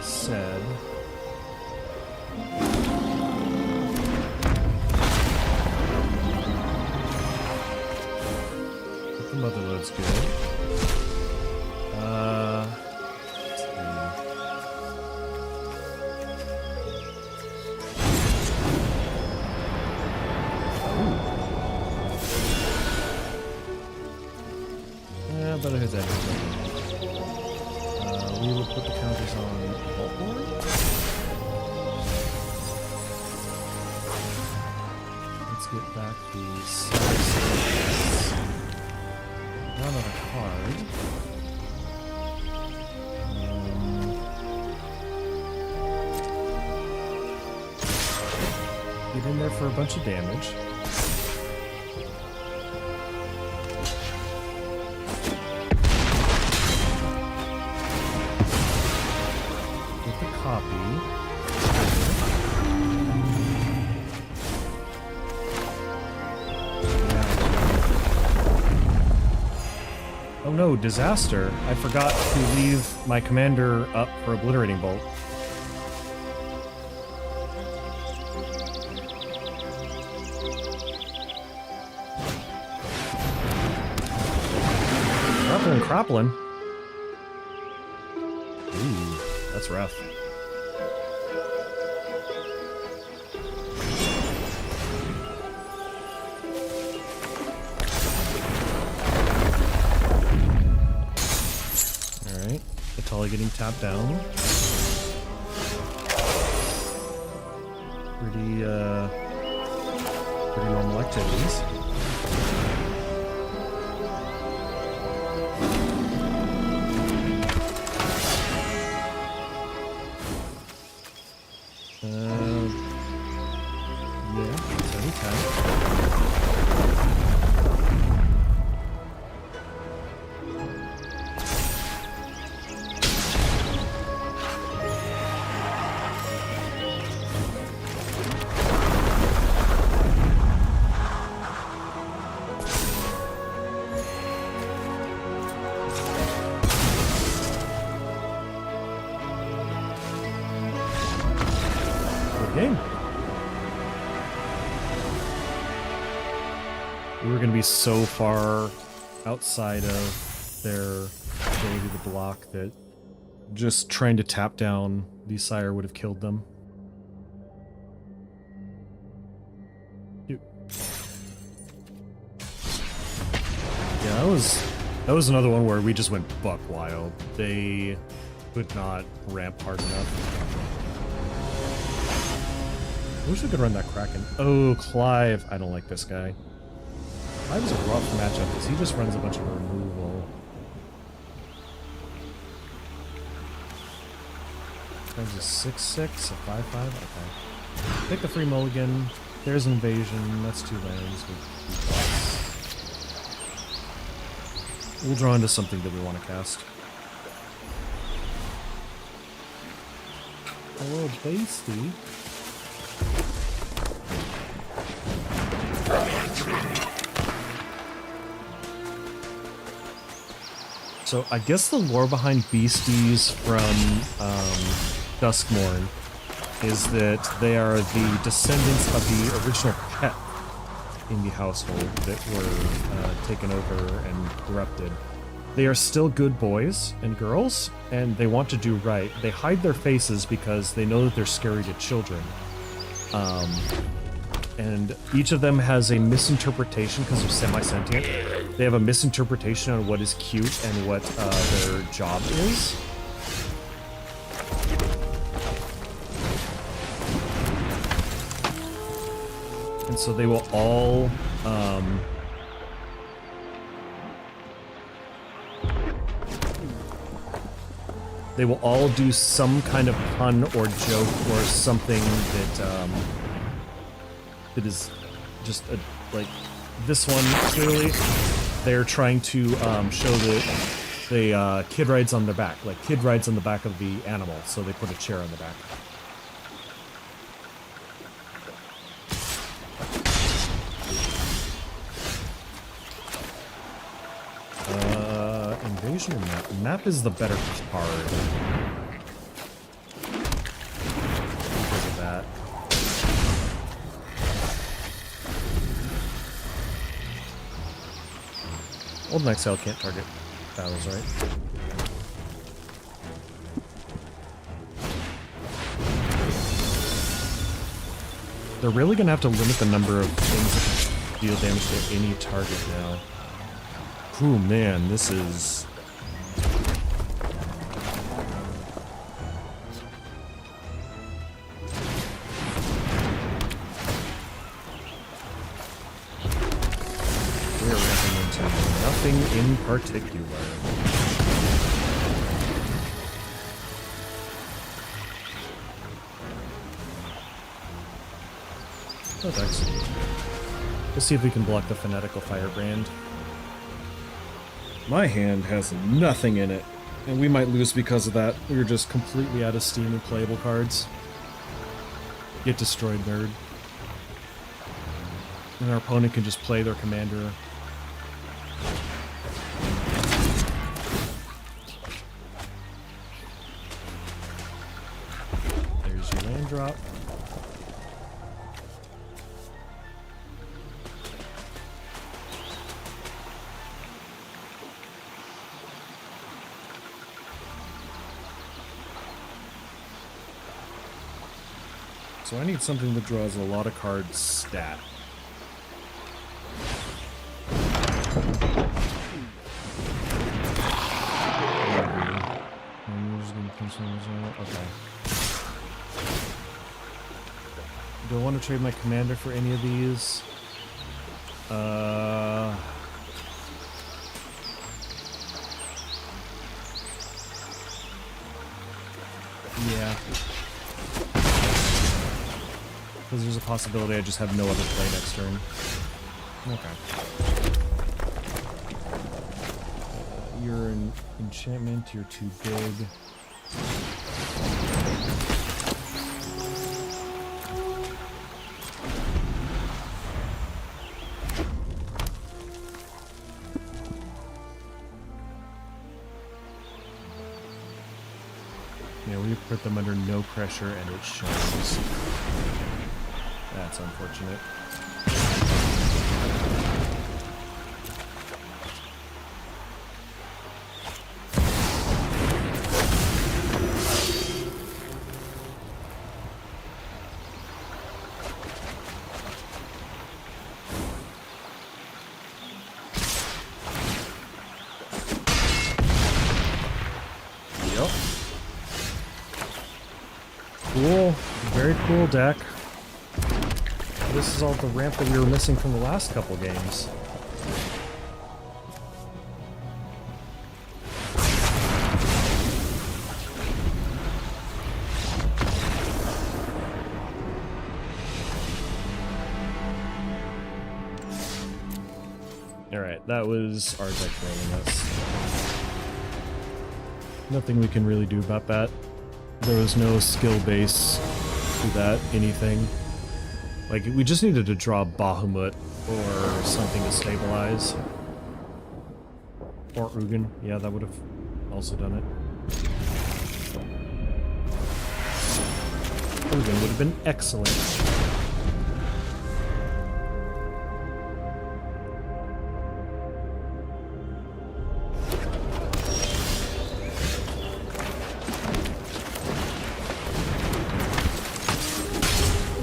Said. The mother load's good. Let's see. Yeah, better hit that. We will put the counters on Vaultborn. Let's get back the size. Run out of card. Get in there for a bunch of damage. Oh no, disaster. I forgot to leave my commander up for Obliterating Bolt. Crappling. Ooh, that's rough. Alright, Atali getting tapped down. Pretty normal activities. We were going to be so far outside of their ability to block that just trying to tap down the Sire would have killed them. Yeah, that was another one where we just went buck wild. They could not ramp hard enough. I wish we could run that Kraken. Oh, Clive. I don't like this guy. Clive's a rough matchup because he just runs a bunch of removal. There's a 6/6, a 5/5. Okay. Pick the free mulligan. There's invasion. That's 2 lands. We'll draw into something that we want to cast. Hello, Basty. So I guess the lore behind Beasties from Duskmorn is that they are the descendants of the original pet in the household that were taken over and corrupted. They are still good boys and girls, and they want to do right. They hide their faces because they know that they're scary to children. And each of them has a misinterpretation because they're semi-sentient. They have a misinterpretation on what is cute and what their job is. And so they will all do some kind of pun or joke or something that that is just like this one. Clearly, they're trying to show that the kid rides on their back, like kid rides on the back of the animal, so they put a chair on the back. Invasion or map? Map is the better card. Because of that. Old and Exile can't target battles, right? They're really gonna have to limit the number of things that can deal damage to any target now. Ooh, man, this is... We're ramping into nothing in particular. Oh, thanks. Let's see if we can block the Fanatical Firebrand. My hand has nothing in it, and we might lose because of that. We were just completely out of steam and playable cards. Get destroyed, nerd. And our opponent can just play their commander. There's your land drop. So I need something that draws a lot of cards stat. Okay. Do I want to trade my commander for any of these? Yeah. Because there's a possibility I just have no other play next turn. Okay. You're an enchantment, you're too big. Yeah, we put them under no pressure and it shows. That's unfortunate. Yep. Cool. Very cool deck. This is all the ramp that we were missing from the last couple games. Alright, that was our deck failing us. Nothing we can really do about that. There was no skill base to that, anything. Like, we just needed to draw Bahamut or something to stabilize. Or Ugin. Yeah, that would have also done it. Ugin would have been excellent.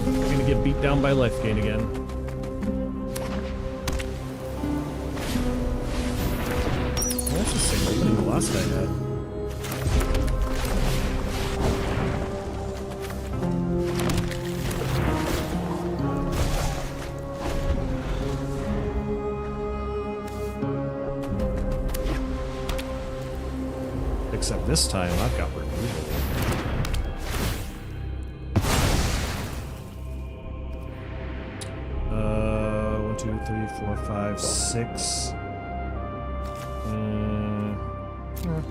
We're gonna get beat down by life gain again. That's the same opening the last guy had. Except this time I've got removal. 1, 2, 3, 4, 5, 6.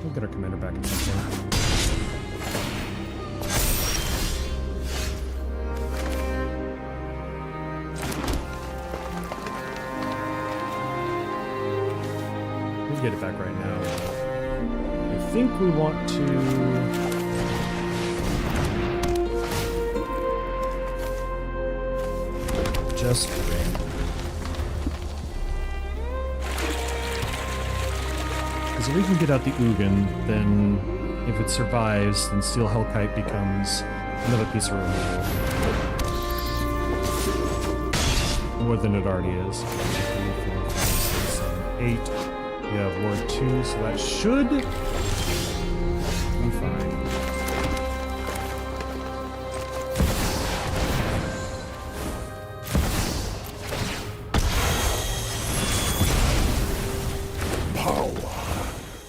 We'll get our commander back in some point. We'll get it back right now. I think we want to... just ring. Because if we can get out the Ugin, then if it survives, then Steel Hellkite becomes another piece of removal. More than it already is. 1, 2, 3, 4, 5, 6, 7, 8. We have Ward 2, so that should be fine.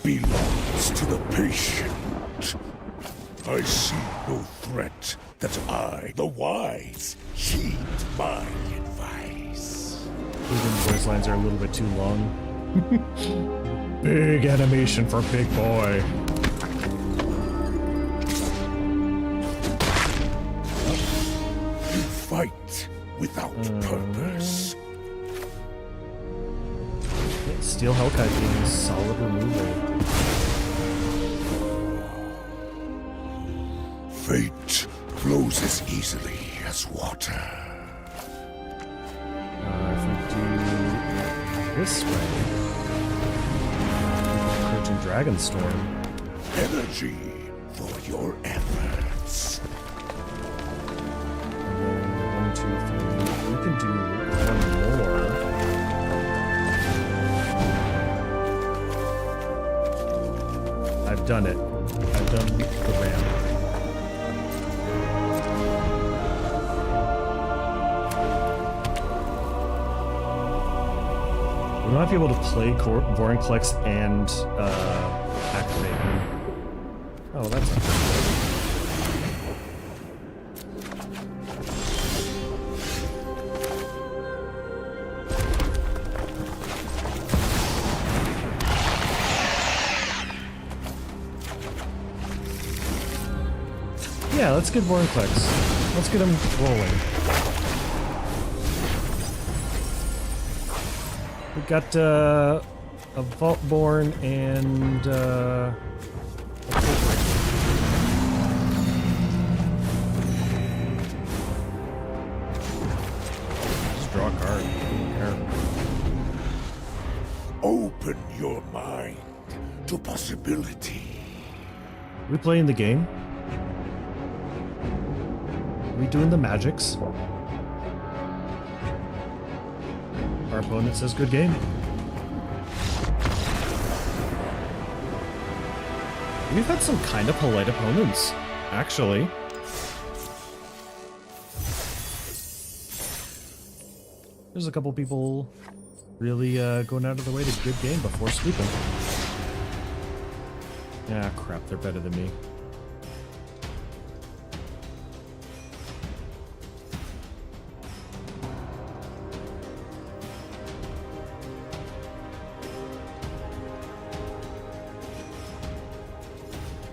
Belongs to the patient. I see no threat that I, the wise, heed my advice. Ugin voice lines are a little bit too long. Big animation for big boy. You fight without purpose. Steel Hellkite being solid removal. Fate flows as easily as water. If we do this way, approaching Dragonstorm. Energy for your efforts. And then 1, 2, 3. We can do one more. I've done it. I've done the ramp. We might be able to play Vorinclex and activate him. Oh, that's not good. Yeah, let's get Vorinclex. Let's get him rolling. We got a Vaultborn and a Courteous. Just draw a card. I don't care. Open your mind to possibility. We playing the game? We doing the magics? Our opponent says good game. We've had some kind of polite opponents, actually. There's a couple people really going out of their way to good game before sweeping. Ah, crap, they're better than me.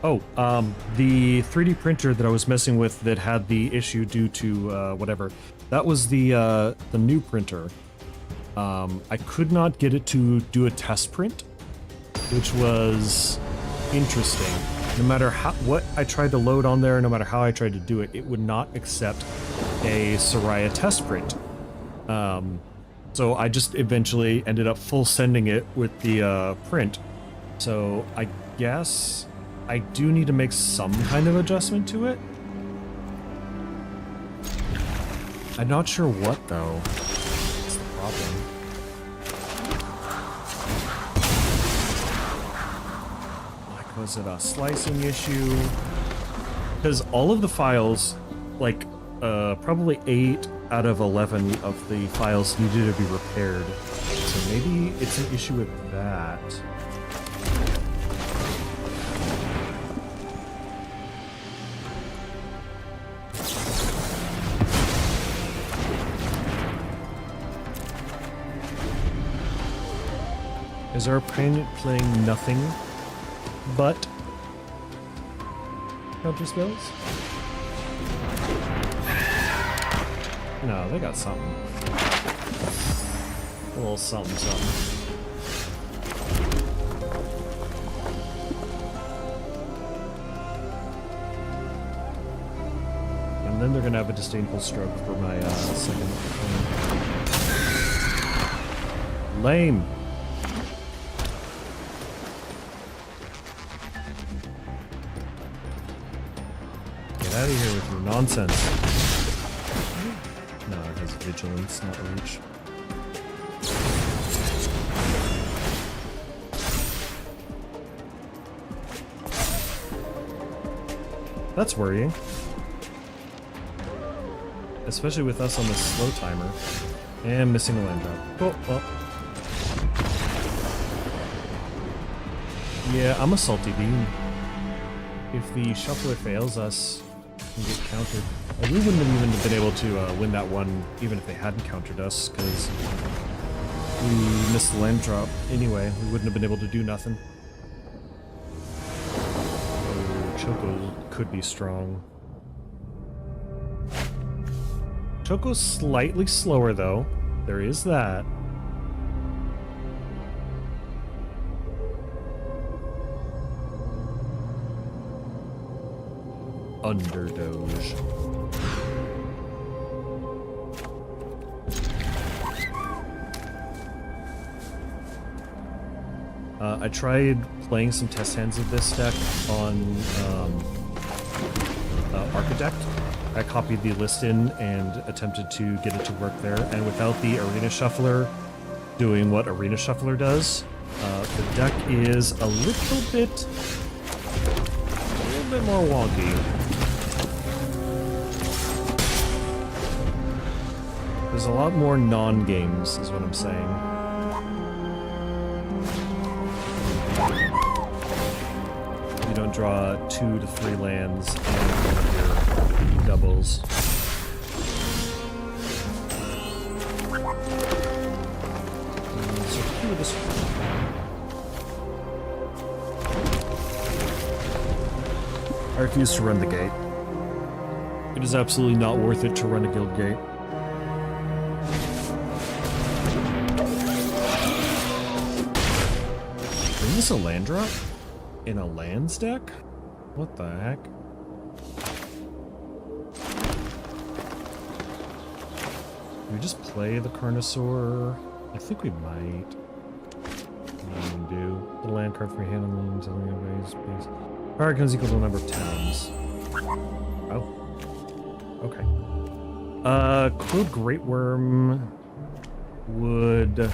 Oh, the 3D printer that I was messing with that had the issue due to whatever, that was the new printer. I could not get it to do a test print, which was interesting. No matter what I tried to load on there, no matter how I tried to do it, it would not accept a Soraya test print. So I just eventually ended up full sending it with the print. So I guess I do need to make some kind of adjustment to it. I'm not sure what though. That's the problem. Like, was it a slicing issue? Because all of the files, like, probably 8 out of 11 of the files needed to be repaired. So maybe it's an issue with that. Is our opponent playing nothing but counter spells? No, they got something. A little something, something. And then they're gonna have a disdainful stroke for my second opponent. Lame. Get out of here with your nonsense. No, it has vigilance, not reach. That's worrying. Especially with us on the slow timer. And missing a land drop. Oh, well. Yeah, I'm a salty bean. If the shuffler fails us and get countered, we wouldn't have even been able to win that one even if they hadn't countered us, because we missed the land drop anyway. We wouldn't have been able to do nothing. Oh, Choco could be strong. Choco's slightly slower though. There is that. Underdoge. I tried playing some test hands of this deck on Architect. I copied the list in and attempted to get it to work there, and without the Arena Shuffler doing what Arena Shuffler does, the deck is a little bit more wonky. There's a lot more non-games, is what I'm saying. You don't draw 2 to 3 lands and one of your doubles. So cue this one. I refuse to run the gate. It is absolutely not worth it to run a guild gate. Is this a land drop? In a lands deck? What the heck? Do we just play the Carnosaur? I think we might. What do we do? The land card for hand and land, selling ways, base. Power becomes equal to the number of towns. Oh. Okay. Quilled Great Worm would...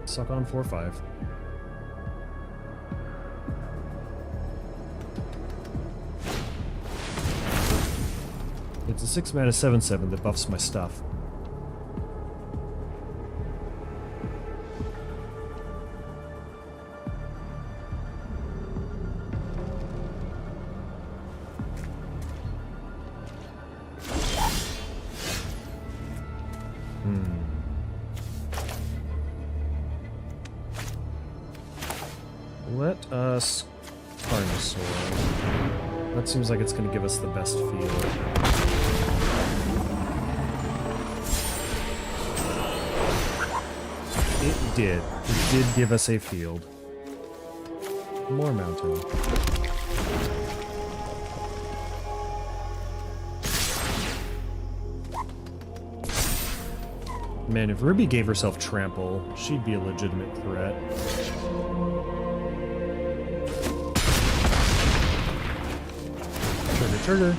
Suck on 4/5. It's a 6-mana 7/7 that buffs my stuff. Let us Carnosaur. That seems like it's going to give us the best feel. It did. It did give us a field. More mountain. Man, if Ruby gave herself trample, she'd be a legitimate threat. Trigger. I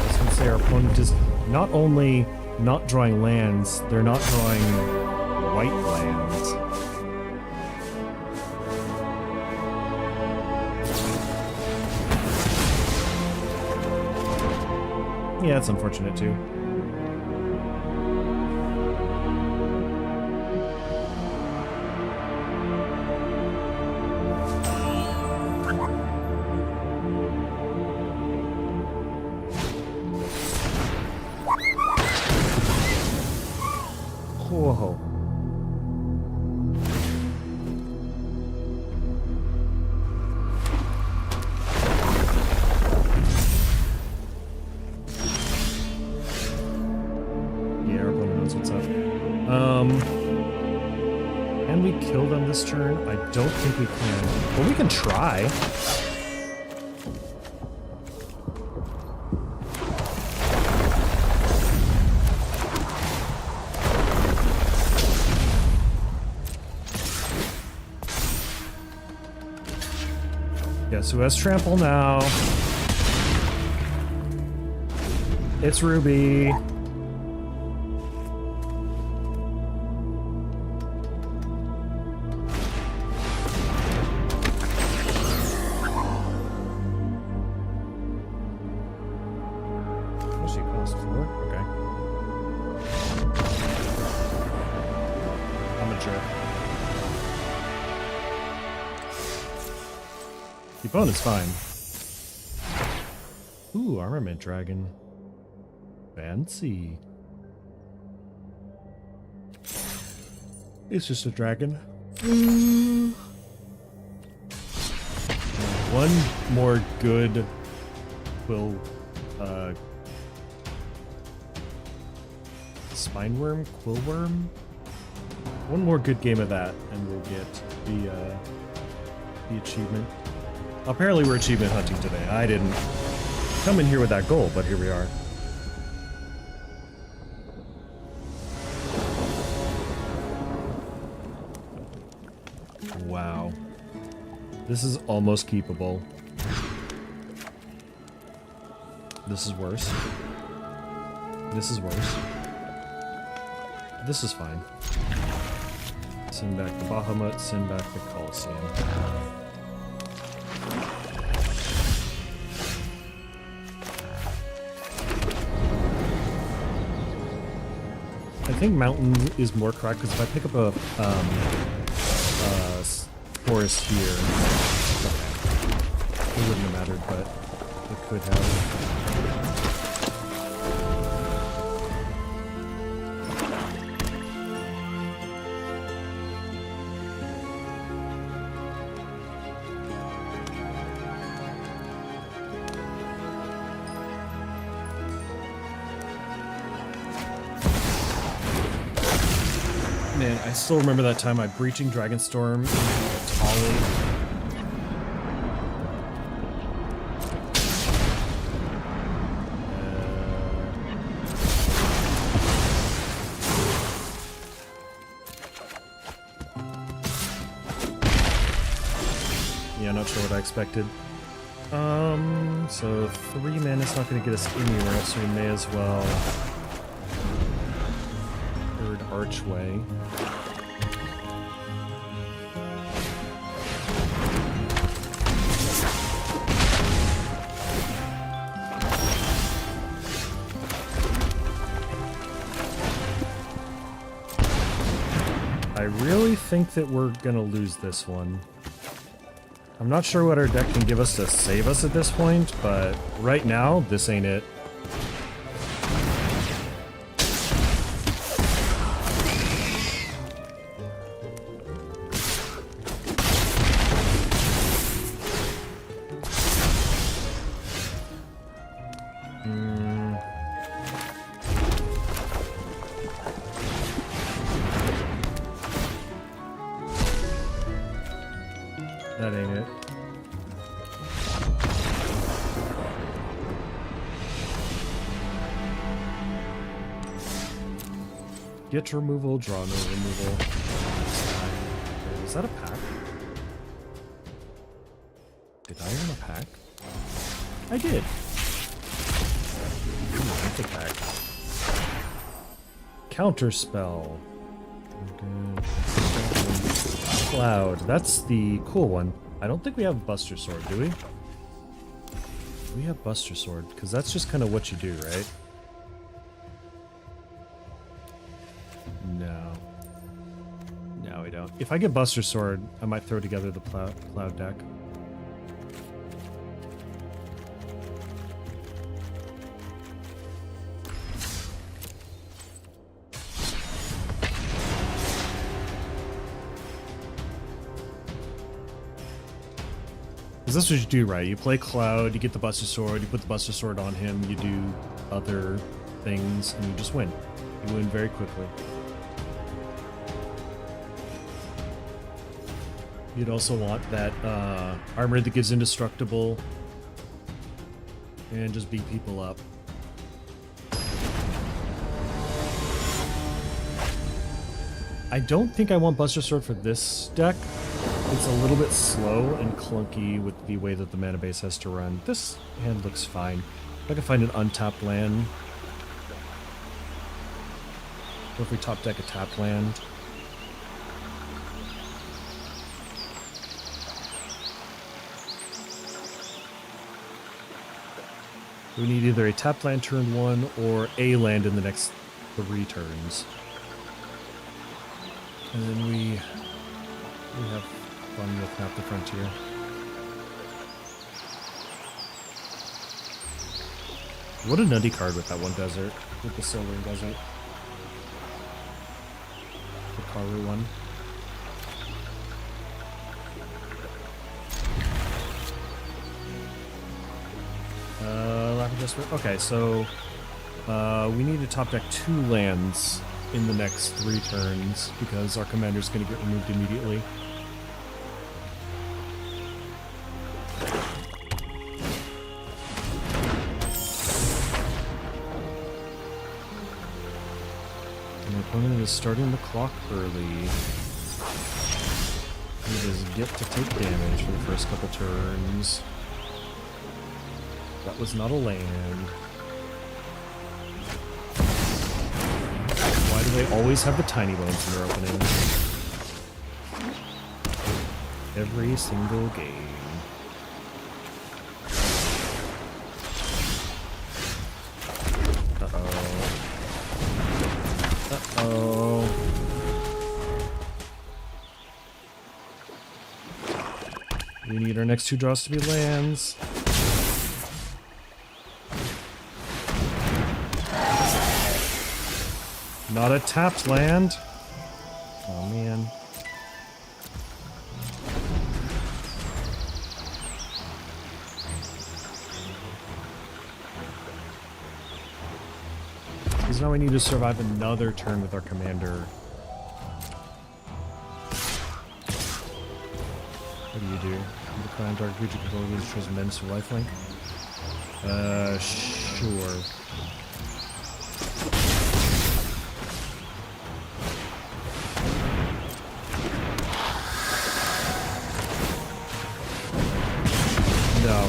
was gonna say our opponent is not only not drawing lands, they're not drawing white lands. Yeah, it's unfortunate too. Whoa. Yeah, our opponent knows what's up. Can we kill them this turn? I don't think we can. But we can try. Guess who has trample now? It's Ruby. What does she cost? 4? Okay. I'm a jerk. The opponent's fine. Ooh, armament dragon. Fancy. It's just a dragon. One more good Spineworm? Quillworm? One more good game of that and we'll get the achievement. Apparently we're achievement hunting today. I didn't come in here with that goal, but here we are. Wow. This is almost keepable. This is worse. This is worse. This is fine. Send back the Bahamut, send back the Coliseum. I think mountain is more correct because if I pick up a forest here, okay. It wouldn't have mattered, but it could have. Man, I still remember that time I breaching Dragonstorm into a Tolly. Yeah, not sure what I expected. So 3 mana's not going to get us anywhere, so we may as well third Archway. I really think that we're gonna lose this one. I'm not sure what our deck can give us to save us at this point, but right now, this ain't it. That ain't it. Get removal, draw no removal. Is that a pack? Did I earn a pack? I did. Ooh, that's a pack. Counter spell. Okay. Cloud. That's the cool one. I don't think we have Buster Sword, do we? We have Buster Sword, because that's just kind of what you do, right? No. No, we don't. If I get Buster Sword, I might throw together the Cloud deck. Because that's what you do, right? You play Cloud, you get the Buster Sword, you put the Buster Sword on him, you do other things, and you just win. You win very quickly. You'd also want that armor that gives indestructible and just beat people up. I don't think I want Buster Sword for this deck. It's a little bit slow and clunky with the way that the mana base has to run. This hand looks fine. If I can find an untapped land. Or if we top deck a tapped land. We need either a tapped land turn 1 or a land in the next 3 turns. And then we have fun with Map the Frontier. What a nutty card with that one desert, with the Silvering Desert. The Karu one. Okay, so we need to top deck 2 lands in the next 3 turns because our commander's going to get removed immediately. And our opponent is starting the clock early. He does get to take damage for the first couple turns. That was not a land. Why do they always have the tiny bones in their opening? Every single game. Uh-oh. Uh-oh. We need our next 2 draws to be lands. Not a tapped land. Oh man. Because now we need to survive another turn with our commander. What do you do? The Crown Dark Creature control destroys immense lifelink? Sure. No.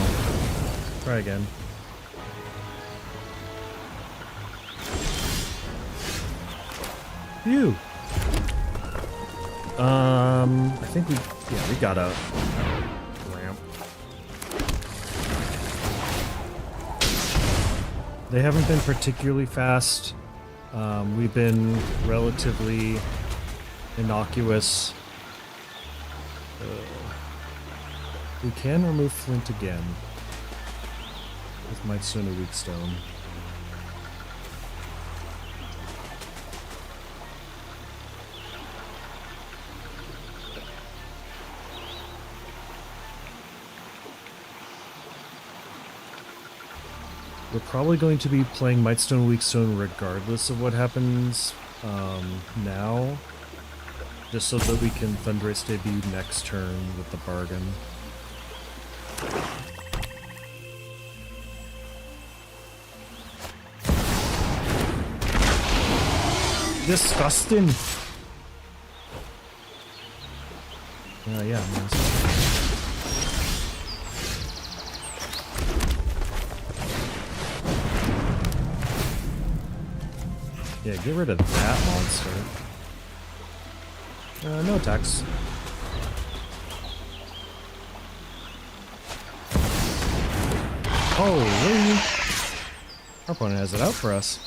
Try again. Phew. I think we got a ramp. They haven't been particularly fast. We've been relatively innocuous. We can remove Flint again with Mightstone or Weakstone. We're probably going to be playing Mightstone Weakstone regardless of what happens now. Just so that we can Thunderous debut next turn with the bargain. Disgusting! Yeah, man. Yeah, get rid of that monster. No attacks. Holy! Our opponent has it out for us.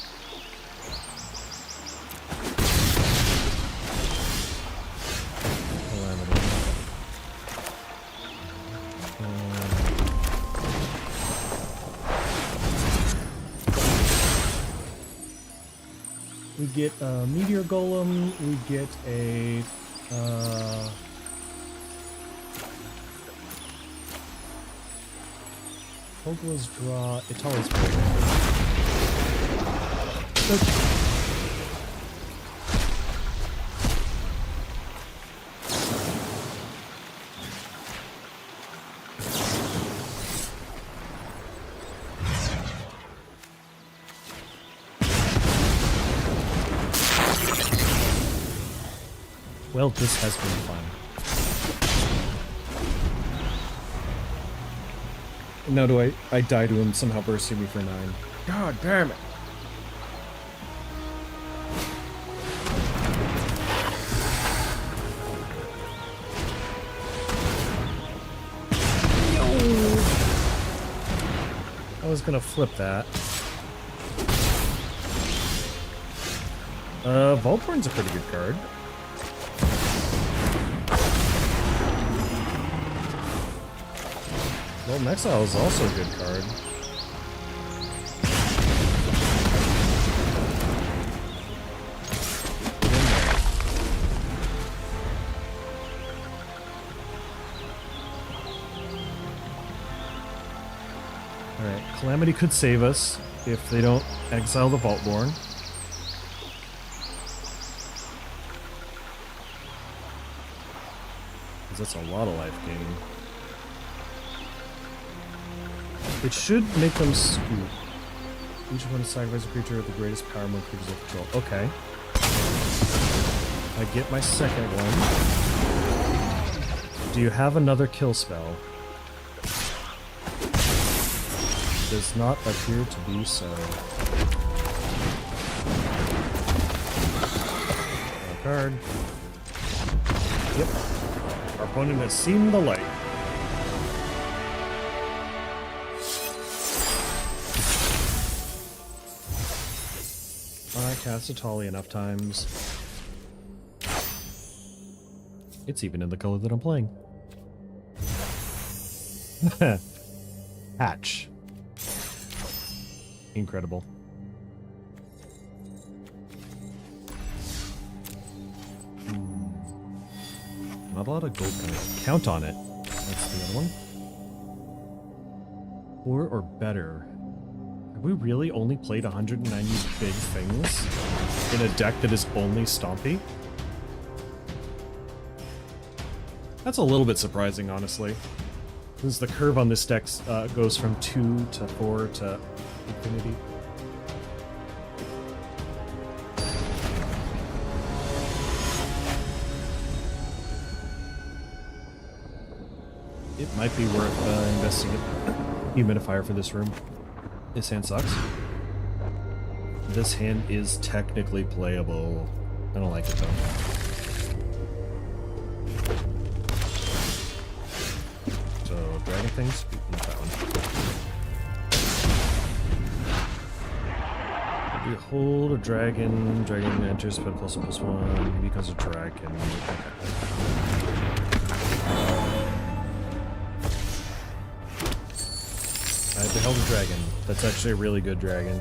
We get a Meteor Golem, we get a, Fogla's draw, Itali's draw. Well, this has been fun. Now do I die to him, somehow bursting me for 9. God damn it! No! I was gonna flip that. Voltborn's a pretty good card. Well, Exile is also a good card. Alright, Calamity could save us if they don't exile the Vaultborn. Because that's a lot of life gain. It should make them scoop. Each one sacrifice a creature with the greatest power among creatures of control. Okay. I get my second one. Do you have another kill spell? Does not appear to be so. One card. Yep. Our opponent has seen the light. I cast Atali enough times. It's even in the color that I'm playing. Hatch. Incredible. Not a lot of gold coming. Count on it. That's the other one. 4 or better. Have we really only played 190 big things in a deck that is only Stompy? That's a little bit surprising, honestly. Since the curve on this deck goes from 2 to 4 to infinity. It might be worth investing in humidifier for this room. This hand sucks. This hand is technically playable. I don't like it though. So, dragon things? Not that one. Behold a dragon. Dragon enters, spend +1/+1, becomes a dragon. I beheld a dragon. That's actually a really good dragon.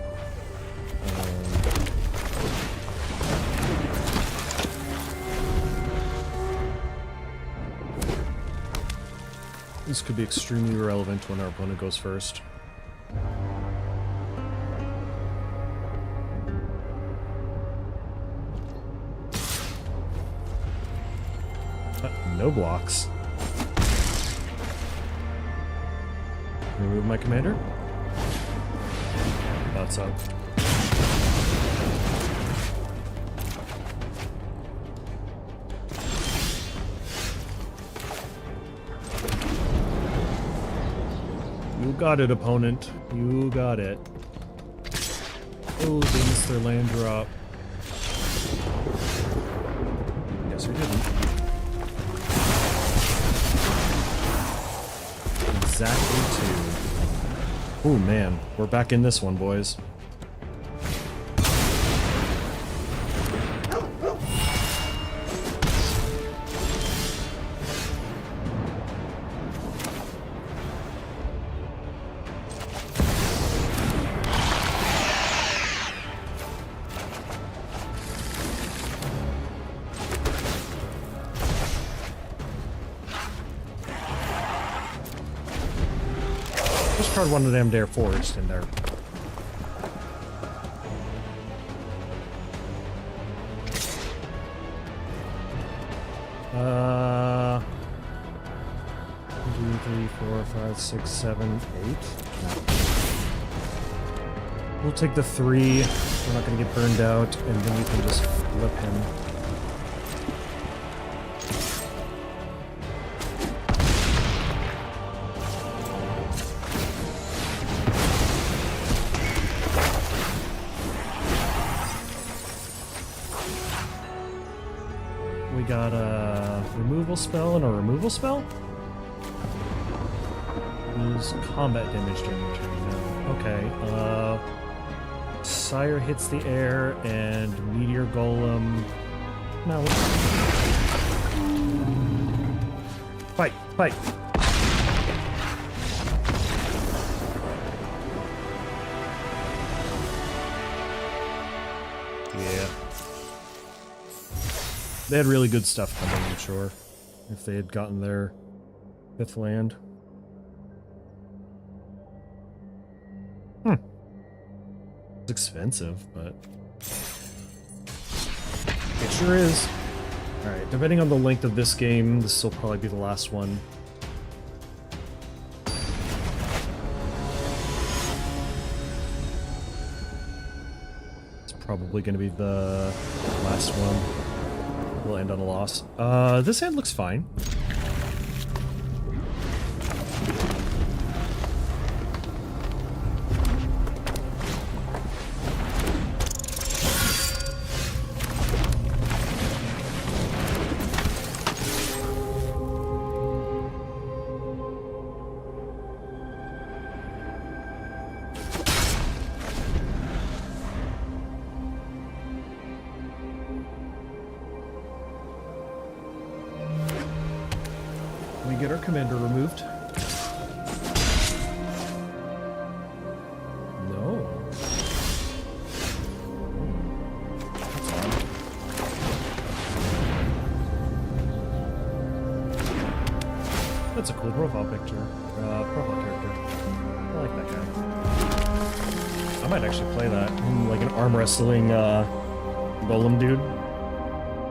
This could be extremely irrelevant when our opponent goes first. No blocks. Remove my commander? Thought so. You got it, opponent. You got it. Oh, they missed their land drop. Guess we didn't. Exactly two. Oh man, we're back in this one, boys. Card one of them there forest in there. Two, 3, 4, 5, 6, 7, 8. We'll take the 3. We're not gonna get burned out, and then we can just flip him. Got a removal spell and a removal spell? Lose combat damage during your turn. No. Okay, Sire hits the air and Meteor Golem. No. Fight! Fight! Yeah. They had really good stuff coming, I'm sure, if they had gotten their 5th land. It's expensive, but it sure is. Alright, depending on the length of this game, this will probably be the last one. It's probably going to be the last one. We'll end on a loss. This hand looks fine. Get our commander removed. No. That's odd. That's a cool profile picture. Profile character. I like that guy. I might actually play that. Like an arm wrestling golem dude.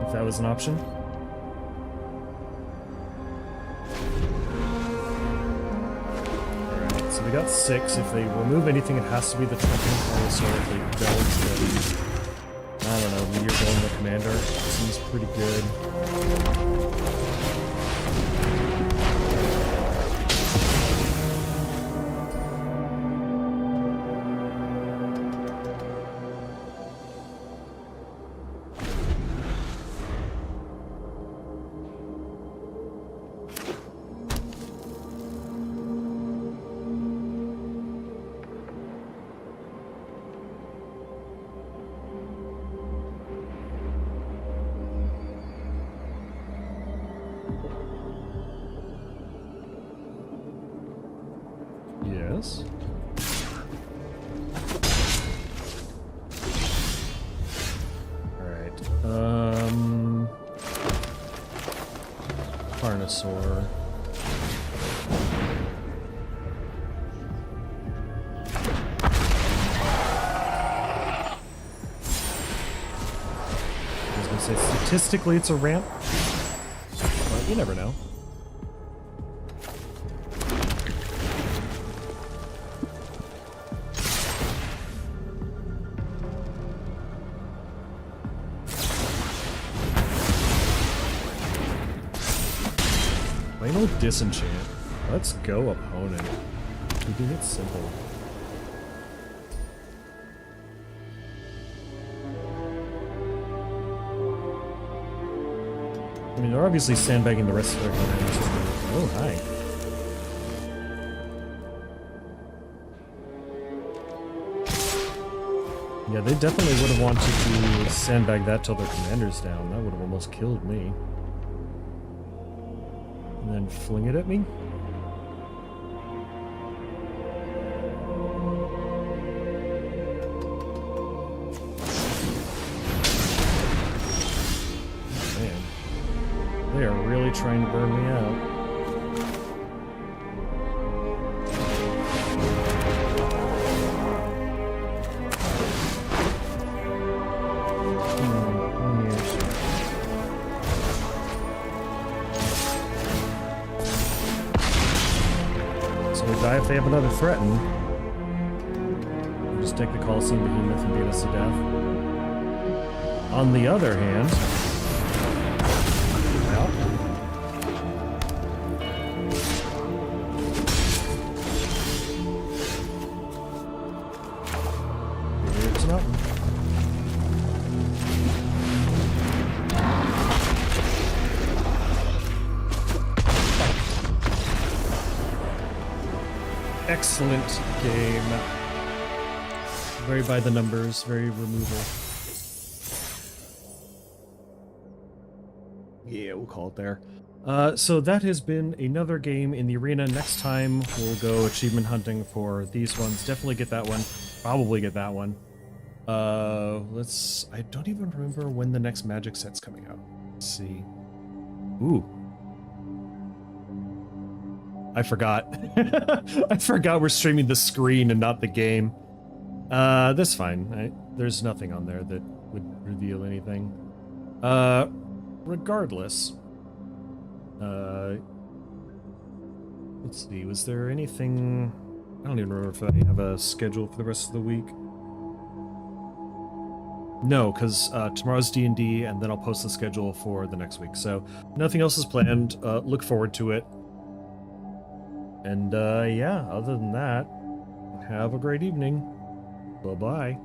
If that was an option. We got 6. If they remove anything, it has to be the token. So if they don't, then I don't know. Meteor Golem the commander seems pretty good. Yes. Alright. Carnosaur. I was gonna say statistically it's a ramp. But You never know. Plain old disenchant. Let's go, opponent. Keeping it simple. I mean, they're obviously sandbagging the rest of their commanders. Oh, hi. Yeah, they definitely would have wanted to sandbag that till their commander's down. That would have almost killed me. And then fling it at me? They are really trying to burn me out. So we die if they have another threaten. We'll just take the Coliseum Behemoth and beat us to death. On the other hand, excellent game. Very by the numbers, very removal. Yeah, we'll call it there. So that has been another game in the arena. Next time we'll go achievement hunting for these ones. Definitely get that one. Probably get that one. I don't even remember when the next magic set's coming out. Let's see. Ooh. I forgot. I forgot we're streaming the screen and not the game. That's fine. There's nothing on there that would reveal anything. Regardless. Let's see. Was there anything... I don't even remember if I have a schedule for the rest of the week. No, because tomorrow's D&D, and then I'll post the schedule for the next week. So nothing else is planned. Look forward to it. And yeah, other than that, have a great evening. Bye-bye.